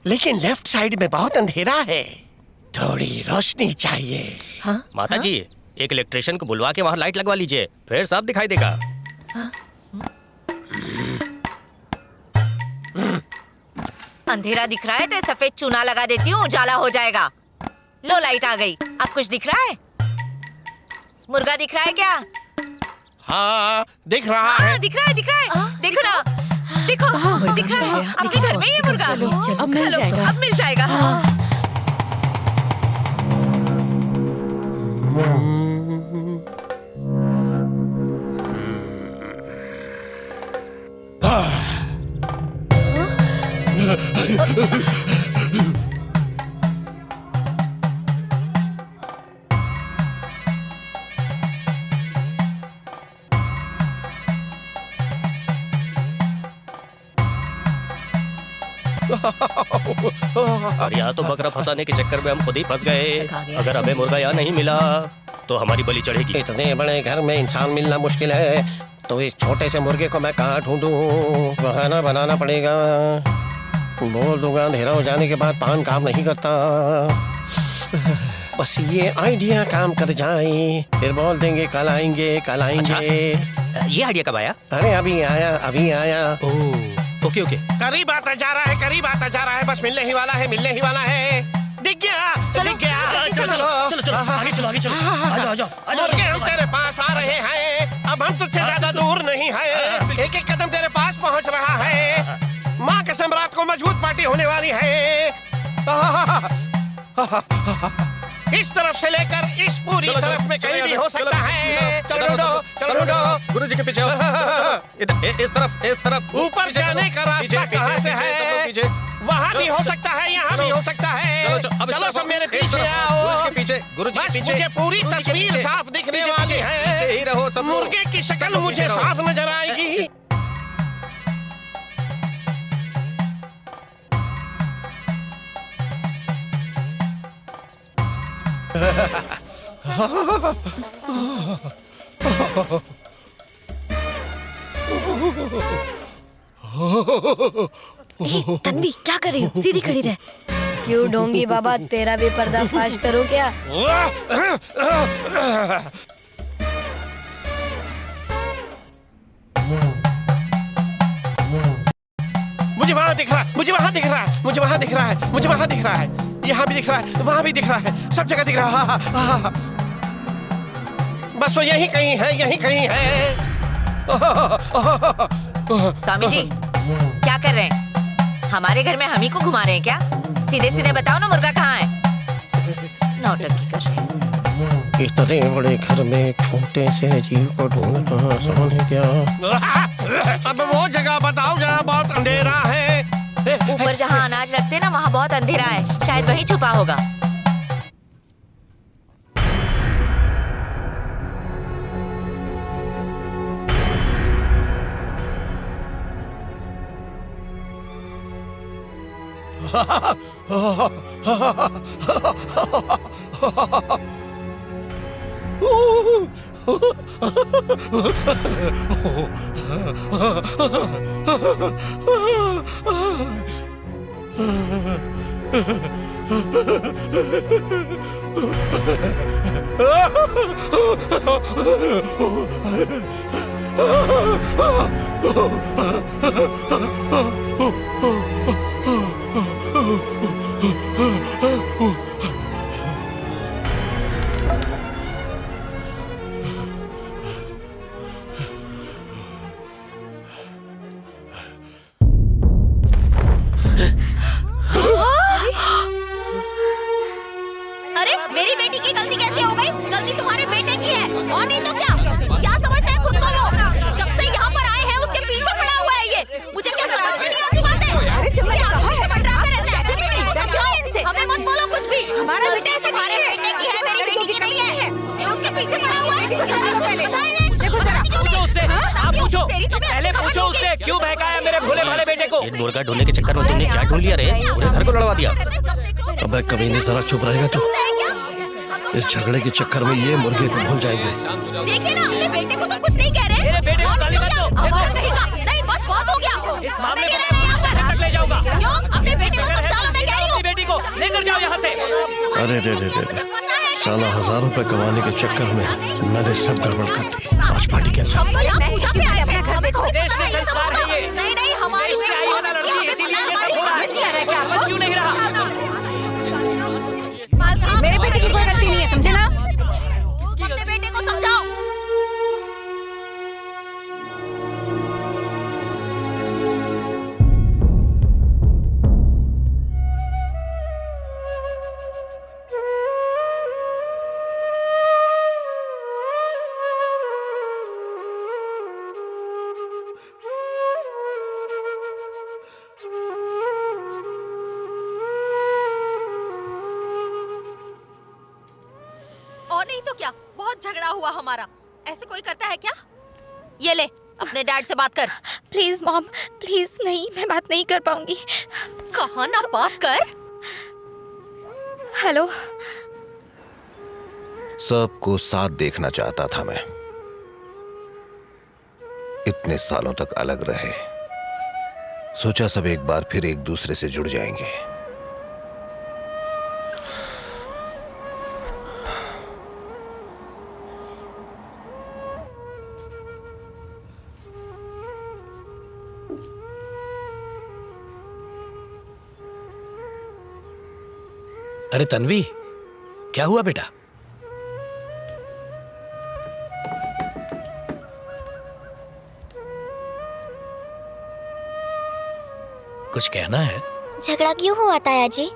लेकिन लेफ्ट साइड में बहुत अंधेरा है, थोड़ी रोशनी चाहिए। हाँ? माता जी, एक इलेक्ट्रिशियन को बुलवा के वहाँ लाइट लगवा लीजिए, फिर सब दिखाई देगा। अंधेरा दिख रहा है तो सफेद चूना लगा देती हूँ, उजाला हो जाएगा। लो लाइट आ गई। अब कुछ दिख रहा है? मुर्गा दिख रहा है क्या? हाँ दिख रहा है। दिख रहा है, दिख रहा है। देखो ना, देखो दिख रहा है। आपके घर में ये मुर्गा। अब मिल जाएगा। अब मिल जाएगा। और यहाँ तो बकरा फंसाने के चक्कर में हम खुद ही फंस गए। अगर हमें मुर्गा यहाँ नहीं मिला तो हमारी बलि चढ़ेगी। इतने बड़े घर में इंसान मिलना मुश्किल है, तो इस छोटे से मुर्गे को मैं कहाँ ढूंढूं? बहाना बनाना पड़ेगा। बोल दूंगा अंधेरा हो जाने के बाद पान काम नहीं करता। बस ये आइडिया काम कर जाए, फिर बोल देंगे कल आएंगे कल आएंगे। ये आइडिया कब आया? अरे अभी आया अभी आया। Okay okay. करीब आता जा रहा है, करीब आता जा रहा है, बस मिलने ही वाला है, मिलने ही वाला है। दिख गया दिख गया। चलो चलो चलो आगे चलो आगे चलो। आ जाओ मुर्गे हम तेरे पास आ रहे हैं, अब हम तुझसे ज्यादा दूर नहीं हैं। एक एक कदम तेरे पास पहुंच रहा है। माँ कसम रात को मजबूत पार्टी होने वाली है। इस तरफ से लेकर इस पूरी तरफ में कहीं भी हो सकता है। चलो ढूंढो गुरुजी के पीछे इस तरफ ऊपर जाने का रास्ता कहाँ से है? वहाँ भी हो सकता है, यहाँ भी हो सकता है। चलो सब मेरे पीछे आओ। गुरुजी के पीछे। मुझे पूरी तस्वीर साफ दिखने वाली है। ही रहो सब। मुर्गे की शक्ल मुझे साफ नजर आएगी। तन्वी क्या कर रही हो? सीधी खड़ी रह। क्यों ढोंगी बाबा, तेरा भी पर्दाफाश करूं क्या? मुझे वहाँ दिख रहा है, मुझे वहाँ दिख रहा है, मुझे वहाँ दिख रहा है, मुझे वहाँ दिख रहा है, यहाँ भी दिख रहा है, वहाँ भी दिख रहा है, सब जगह दिख रहा है। बस वो यही कहीं है, यही कहीं है। स्वामी जी क्या कर रहे हैं? हमारे घर में हम ही को घुमा रहे हैं क्या? सीधे सीधे बताओ ना, मुर्गा कहाँ है? नौटंकी कर रहे हैं। इतने बड़े घर में छोटे से जीव को ढूंढना आसान है क्या? अब वो जगह बताओ जहाँ बहुत अंधेरा है। ऊपर जहाँ अनाज रखते ना वहाँ बहुत अंधेरा है, शायद वहीं छुपा होगा। अरे मेरी बेटी की गलती कैसे हो गई? गलती तुम्हारे बेटे की है और नहीं तो क्या? क्या समझते हैं खुद को वो? जब से यहाँ पर आए हैं उसके पीछे पड़ा हुआ है ये। मुझे क्या समझ में नहीं आती बातें? हमें मत बोलो कुछ भी। हमारा बेटा ऐसे तुम्हारे बेटे की है, मेरी बेटी की नहीं है। ये उसके पीछे पड़ा हुआ है। देखो जरा, पूछो उससे, आप पूछो, पहले पूछो उससे क्यों बहकाया मेरे भोले भाले बेटे को? मुर्गा ढूंढने के चक्कर में तुमने क्या ढूंढ लिया रे? पूरे घर को लड़वा दिया। अबे कभी नहीं, जरा चुप रहेगा तू। इस झगड़े के चक्कर में ये मुर्गे को भूल जाएंगे। देखिए ना, अपने बेटे को तुम कुछ नहीं कह रहे। मेरे बेटे को गाली मत दो। नहीं बस बहुत हो गया। इस मामले को मैं तक ले जाऊंगा। क्यों? अपने बेटे को समझा लो, मैं कह रही हूँ। बेटी को लेकर जाओ यहाँ से। अरे रे साला 1000 रुपए कमाने के चक्कर में मैंने सब गड़बड़ कर दी। आज पार्टी कैंसिल। हम तो यहाँ पूजा पे आए अपने घर देखो। देश में संस्कार है ये। नहीं हमारी देश से आई वाला लड़की है, इसीलिए ये सब हो रहा है। समझ क्यों नहीं रहा? मेरे बेटे की कोई गलती नहीं है, समझे ना? अपने बेटे को समझाओ। और नहीं तो क्या, बहुत झगड़ा हुआ हमारा। ऐसे कोई करता है क्या? ये ले, अपने डैड से बात कर। Please mom, please. नहीं, मैं बात नहीं कर पाऊंगी। कहा ना बात कर। हेलो। सबको साथ देखना चाहता था मैं। इतने सालों तक अलग रहे, सोचा सब एक बार फिर एक दूसरे से जुड़ जाएंगे। अरे तन्वी, क्या हुआ बेटा? कुछ कहना है? झगड़ा क्यों हुआ ताया जी?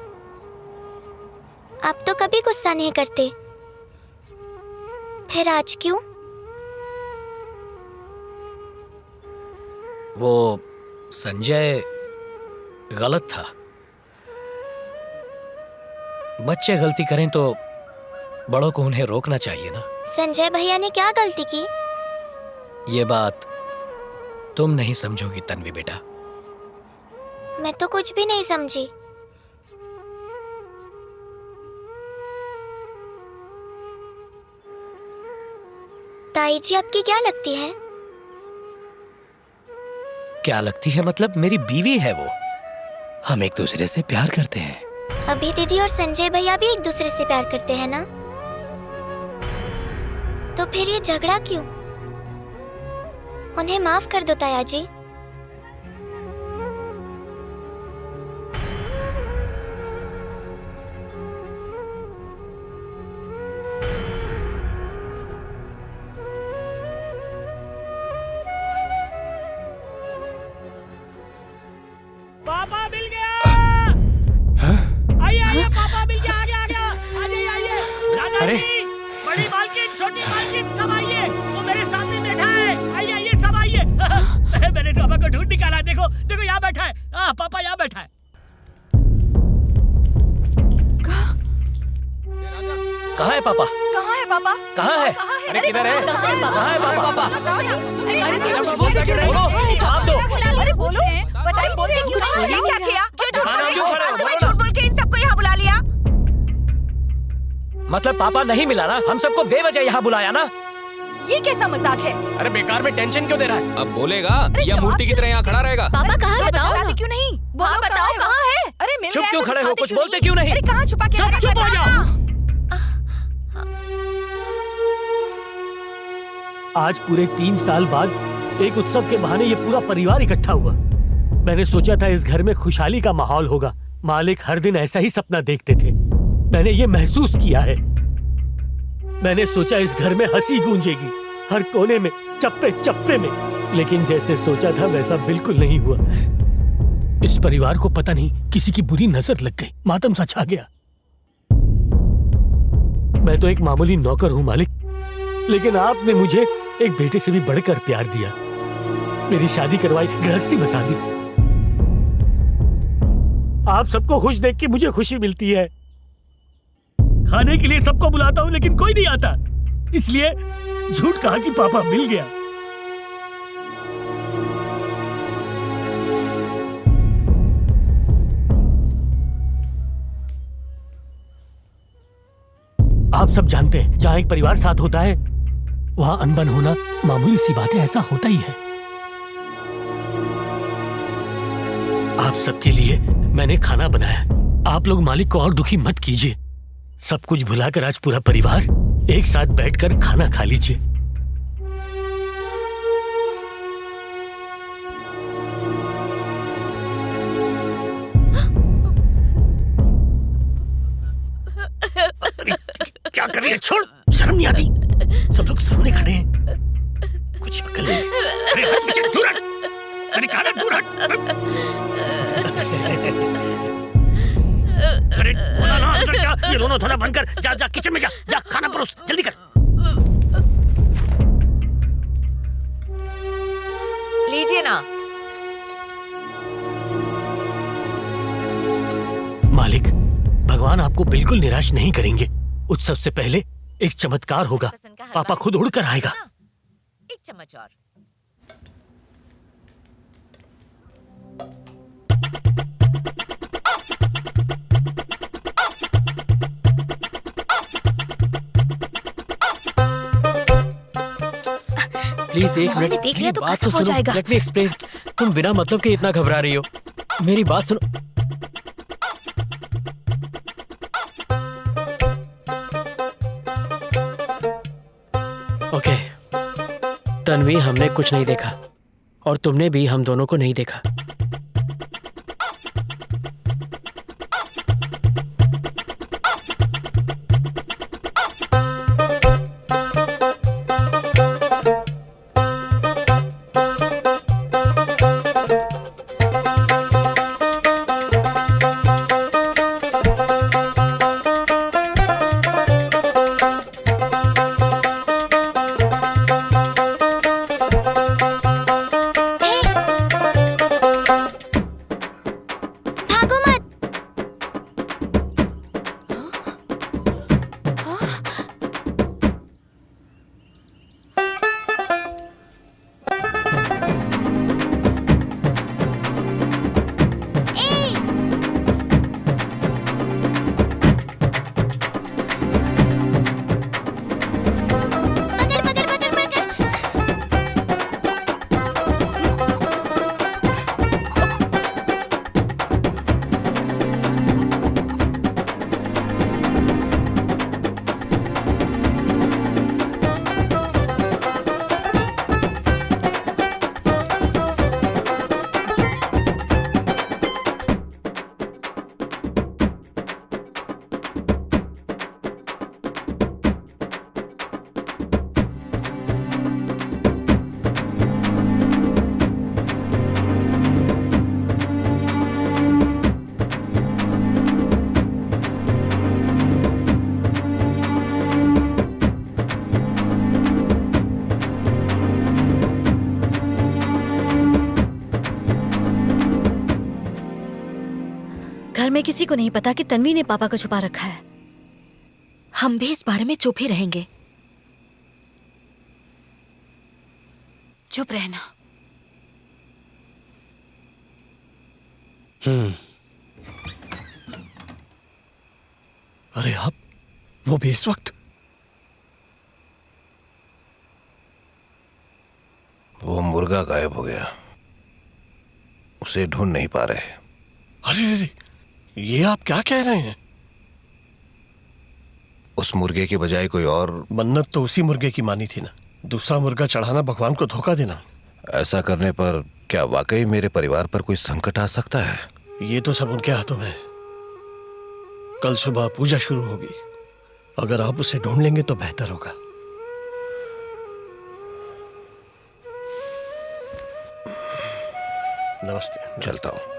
आप तो कभी गुस्सा नहीं करते, फिर आज क्यों? वो संजय गलत था। बच्चे गलती करें तो बड़ों को उन्हें रोकना चाहिए ना। संजय भैया ने क्या गलती की? ये बात तुम नहीं समझोगी तन्वी बेटा। मैं तो कुछ भी नहीं समझी। ताई जी आपकी क्या लगती है? क्या लगती है मतलब? मेरी बीवी है वो। हम एक दूसरे से प्यार करते हैं। अभी दीदी और संजय भैया भी एक दूसरे से प्यार करते हैं ना, तो फिर ये झगड़ा क्यों? उन्हें माफ कर दो ताया जी। पापा मिल गया। आइए आइए, पापा मिल गया। आ गया आ गया। आ जाइए आइए। दादाजी, बड़ी मालकिन, छोटी मालकिन, सब आइए। वो मेरे सामने बैठा है। आइए आइए, सब आइए। मैंने पापा को ढूंढ निकाला। देखो देखो, यहाँ बैठा है। हाँ, पापा यहाँ बैठा है। कहाँ है पापा? कहाँ है पापा? कहाँ है? अरे किधर है? कहाँ है पापा? जवाब दो। अरे बोलो, बताइए, बोलते क्यों नहीं? ये क्या किया? क्यों झूठ बोल रही हो? और तुम्हें झूठ बोल के इन सबको यहाँ बुला लिया? मतलब पापा नहीं मिला ना? हम सबको बेवजह यहाँ बुलाया ना? ये कैसा मजाक है? अरे बेकार में टेंशन क्यों दे रहा है? अब बोलेगा या मूर्ति की तरह यहाँ खड़ा रहेगा? पापा कहाँ है बताओ ना। क्यों नहीं? हाँ बताओ कहाँ है? अरे मिल चुप गया क्यों तो खड़े हो? दिखाते कुछ बोलते क्यों नहीं? अरे कहाँ छुपा के? अरे चुप हो जाओ। आज पूरे 3 साल बाद एक उत्सव के बहाने ये पूरा परिवार इकट्ठा हुआ। मैंने सोचा था इस घर में खुशहाली का माहौल होगा। मालिक हर दिन ऐसा ही सपना देखते थे। मैंने ये महसूस किया है। मैंने सोचा इस घर में हंसी गूंजेगी, हर कोने में, चप्पे चप्पे में। लेकिन जैसे सोचा था वैसा बिल्कुल नहीं हुआ। इस परिवार को पता नहीं किसी की बुरी नजर लग गई, मातम सा छा गया। मैं तो एक मामूली नौकर हूँ मालिक, लेकिन आपने मुझे एक बेटे से भी बढ़कर प्यार दिया। मेरी शादी करवाई, गृहस्थी बसा दी। आप सबको खुश देख के मुझे खुशी मिलती है। खाने के लिए सबको बुलाता हूं लेकिन कोई नहीं आता, इसलिए झूठ कहा कि पापा मिल गया। आप सब जानते हैं जहां एक परिवार साथ होता है वहां अनबन होना मामूली सी बात है, ऐसा होता ही है। आप सबके लिए मैंने खाना बनाया। आप लोग मालिक को और दुखी मत कीजिए। सब कुछ भुलाकर आज पूरा परिवार एक साथ बैठकर खाना खा लीजिए। क्या कर रही है? छोड़, शर्म नहीं आती? सब लोग सामने खड़े हैं, कुछ अकल नहीं। अरे हट पीछे, दूर हट। मैंने कहा ना दूर हट। अरे बोला ना अंदर जा। ये रोना धोना बंद कर। जा जा किचन में जा। जा खाना परोस, जल्दी कर। लीजिए ना। मालिक, भगवान आपको बिल्कुल निराश नहीं करेंगे। उत्सव से पहले एक चमत्कार होगा। पापा खुद उड़कर आएगा। एक चम्मच और। प्लीज एक मिनट, देख लिया तो बात खत्म हो सुनो। जाएगा। Let me explain. तुम बिना मतलब के इतना घबरा रही हो। मेरी बात सुनो। ओके तन्वी, हमने कुछ नहीं देखा और तुमने भी हम दोनों को नहीं देखा। घर में किसी को नहीं पता कि तन्वी ने पापा को छुपा रखा है। हम भी इस बारे में चुप ही रहेंगे। चुप रहना। अरे आप, वो भी इस वक्त? वो मुर्गा गायब हो गया, उसे ढूंढ नहीं पा रहे। अरे अरे, ये आप क्या कह रहे हैं? उस मुर्गे के बजाय कोई और? मन्नत तो उसी मुर्गे की मानी थी ना। दूसरा मुर्गा चढ़ाना भगवान को धोखा देना। ऐसा करने पर क्या वाकई मेरे परिवार पर कोई संकट आ सकता है? ये तो सब उनके हाथों में है। कल सुबह पूजा शुरू होगी, अगर आप उसे ढूंढ लेंगे तो बेहतर होगा। नमस्ते, चलता हूं।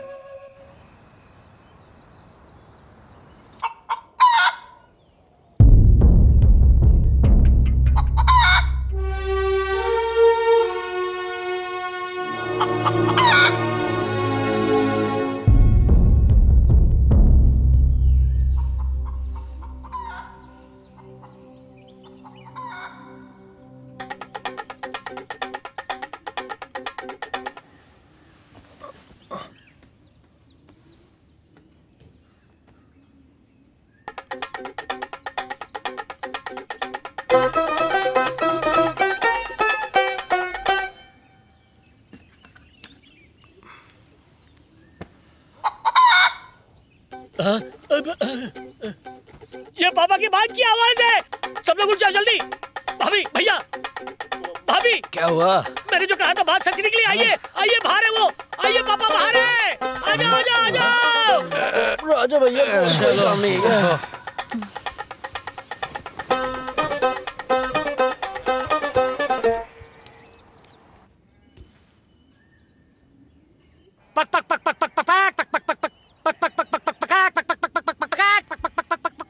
ये पापा की बात की आवाज है। सब लोग उठ जाओ जल्दी। भाभी, भैया, भाभी। क्या हुआ? मैंने जो कहा था बात सच निकली। आइए आइए, बाहर है वो। आइए, पापा बाहर है। आ जाओ आ जाओ आ जाओ। राजा भैया, चलो। पक पक पक पक पक पक पक पक पक पक पक पक पक पक पक पक पक पक पक।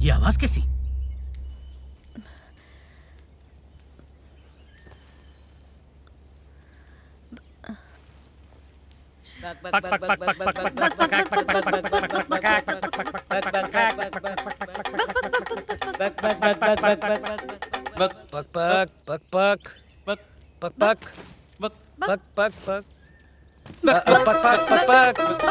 ये आवाज कैसी? पक पक पक पक पक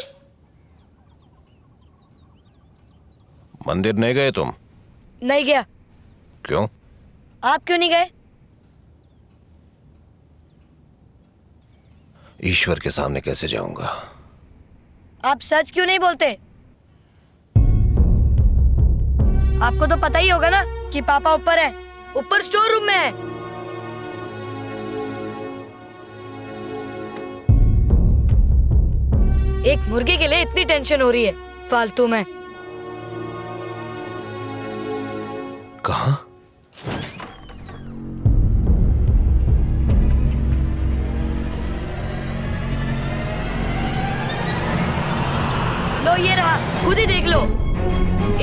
मंदिर नहीं गए तुम? नहीं गया। क्यों? आप क्यों नहीं गए? ईश्वर के सामने कैसे जाऊंगा? आप सच क्यों नहीं बोलते? आपको तो पता ही होगा ना कि पापा ऊपर है, ऊपर स्टोर रूम में है। एक मुर्गे के लिए इतनी टेंशन हो रही है फालतू में। कहाँ? लो ये रहा, खुद ही देख लो।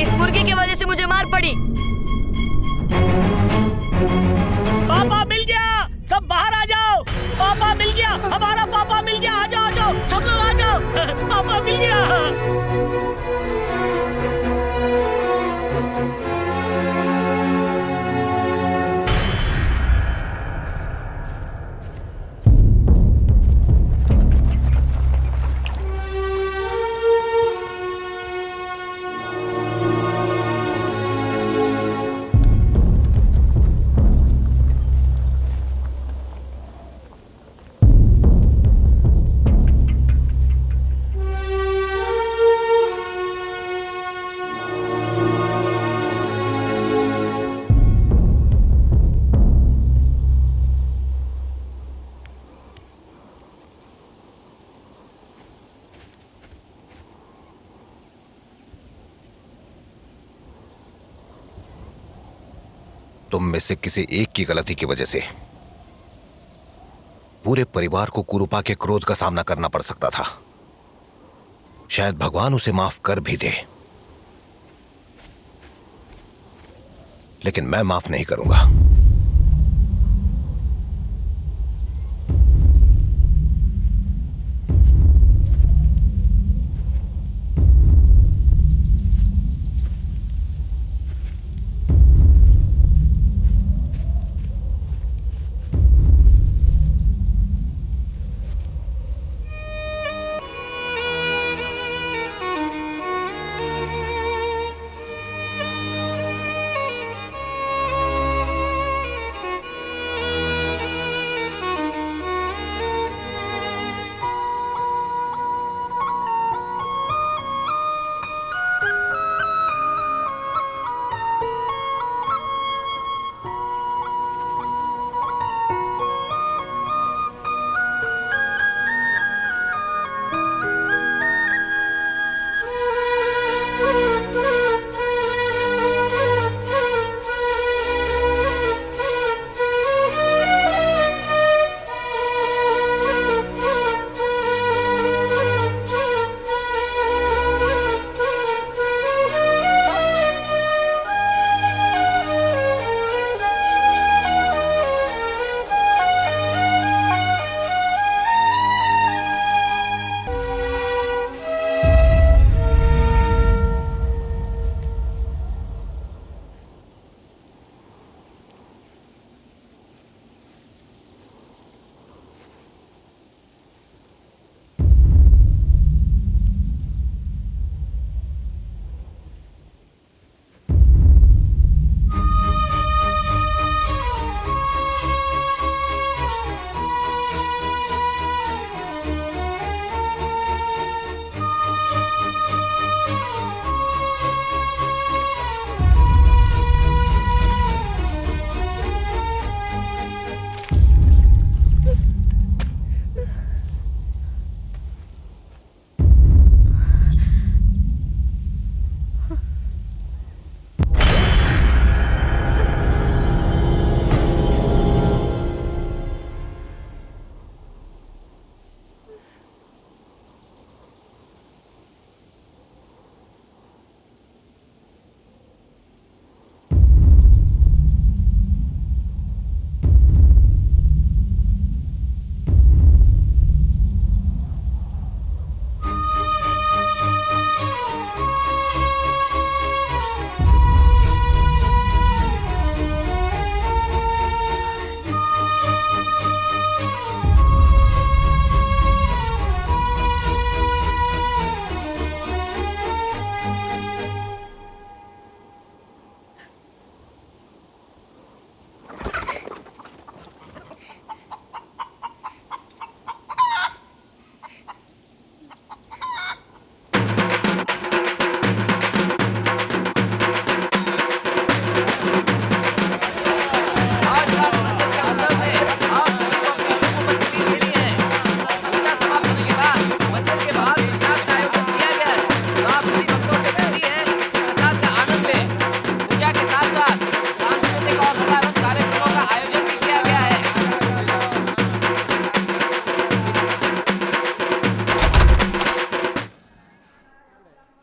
इस मुर्गे की वजह से मुझे मार पड़ी। पापा मिल गया, सब बाहर आ जाओ। पापा मिल गया, हमारा पापा मिल गया। आ जाओ आ जाओ, सब लोग आ जाओ। पापा मिल गया। तुम में से किसी एक की गलती की वजह से पूरे परिवार को कुरूपा के क्रोध का सामना करना पड़ सकता था। शायद भगवान उसे माफ कर भी दे, लेकिन मैं माफ नहीं करूंगा।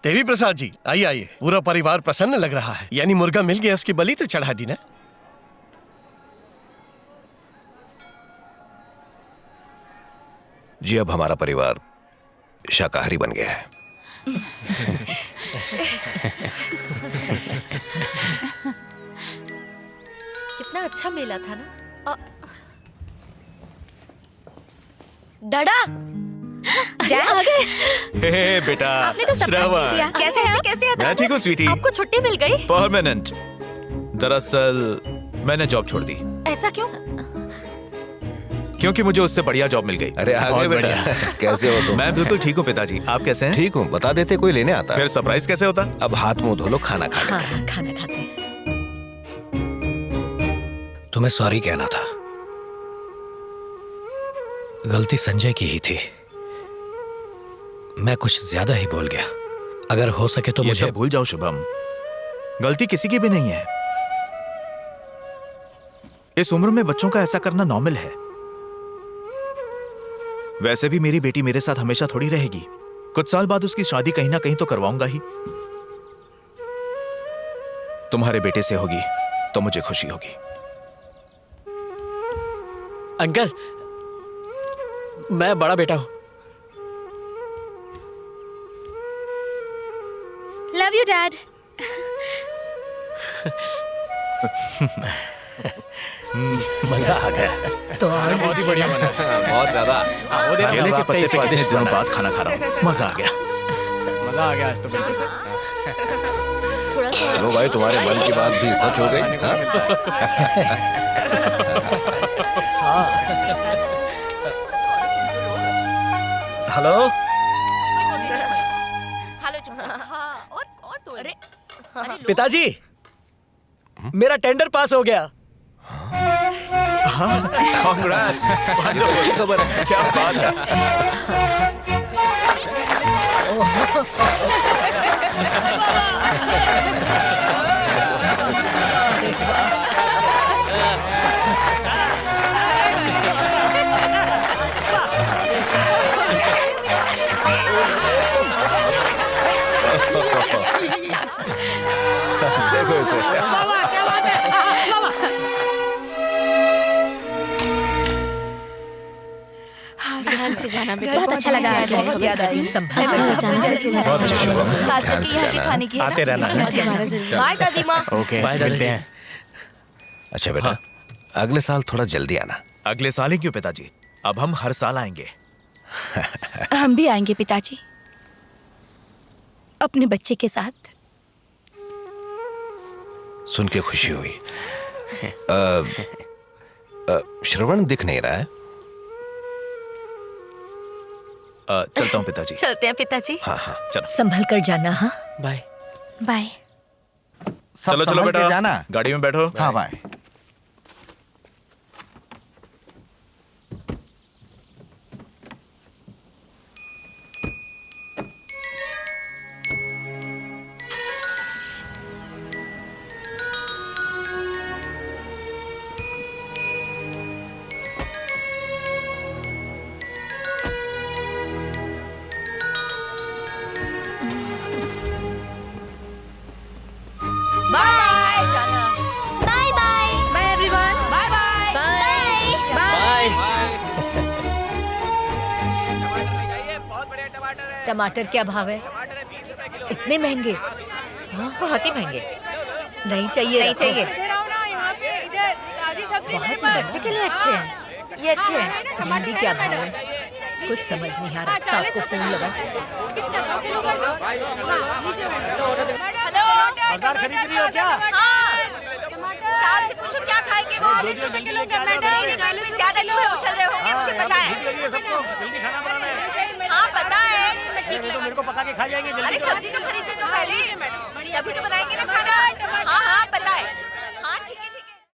देवी प्रसाद जी, आइए आइए। पूरा परिवार प्रसन्न लग रहा है। यानी मुर्गा मिल गया, उसकी बलि तो चढ़ा दी ना। जी अब हमारा परिवार शाकाहारी बन गया है। कितना अच्छा मेला था ना। डाडा हे बेटा, आपने तो सरप्राइज दे दिया। कैसे हैं? कैसे हैं? मैं ठीक हूँ स्वीटी। आपको छुट्टी मिल गई? परमानेंट। दरअसल मैंने जॉब छोड़ दी ऐसा क्यों? क्योंकि मुझे उससे बढ़िया जॉब मिल गई। अरे आ गए बेटा। कैसे हो तुम? मैं बिल्कुल ठीक हूँ पिताजी, आप कैसे हैं? ठीक हूँ, बता देते कोई लेने आता। फिर सरप्राइज कैसे होता? अब हाथ मुंह धो लो, खाना खा हाँ हाँ, खाना खाते हैं। तुम्हें सॉरी कहना था। गलती संजय की ही थी। मैं कुछ ज्यादा ही बोल गया। अगर हो सके तो मुझे भूल जाओ शुभम, गलती किसी की भी नहीं है। इस उम्र में बच्चों का ऐसा करना नॉर्मल है। वैसे भी मेरी बेटी मेरे साथ हमेशा थोड़ी रहेगी। कुछ साल बाद उसकी शादी कहीं ना कहीं तो करवाऊंगा ही। तुम्हारे बेटे से होगी तो मुझे खुशी होगी। अंकल, मैं बड़ा बेटा हूँ। Love you dad. मजा आ गया। तो और बहुत ही बढ़िया बना है। बहुत ज्यादा। केले के पत्ते पे कितने दिनों बाद खाना खा रहा हूँ। मजा आ गया। मजा आ गया आज तो बिल्कुल। थोड़ा सा चलो भाई, तुम्हारे मन की बात भी सच हो गई। हेलो, हेलो चुप। हाँ, और तो अरे पिताजी, मेरा टेंडर पास हो गया। कांग्रेट्स। खबर है, क्या बात है। देखो इसे। ध्यान से जाना बेटा। बहुत अच्छा लगा आज। बहुत याद आई। संभाल कर जाना। बहुत अच्छा शुभम, खास ध्यान करके से यहाँ के जाना। खाने की आते रहना। बाय दादी माँ। ओके, बाय दादाजी। मिलते हैं। अच्छा बेटा, अगले साल थोड़ा जल्दी आना। अगले साल ही क्यों पिताजी, अब हम हर साल आएंगे। हम भी आएंगे पिताजी, अपने बच्चे के साथ। सुन के खुशी हुई। श्रवण दिख नहीं रहा है। चलता हूँ पिताजी। चलते हैं पिताजी। हाँ हाँ चलो। संभल कर जाना। हाँ, बाय। बाय। चलो चलो बेटा, जाना। गाड़ी में बैठो। हाँ बाय। बाय जाना। Bye bye. Bye everyone. Bye bye. Bye bye. टमाटर क्या भाव है? इतने महंगे? बहुत ही महंगे। नहीं चाहिए। नहीं चाहिए। बहुत बच्चे के लिए अच्छे हैं, ये अच्छे हैं। भिंडी क्या भाव है? कुछ समझ नहीं आ रहा। साहब को फोन लगा। बाजार खरीद रही हो क्या? साहब से पूछो क्या खाएंगे वो। टमाटर ज्यादा चूहे उछल रहे होंगे, मुझे पता है। हाँ पता है। तो मेरे को पका के खा जाएंगे। अरे सब्जी तो खरीदने दो पहले, तभी तो बनाएंगे ना।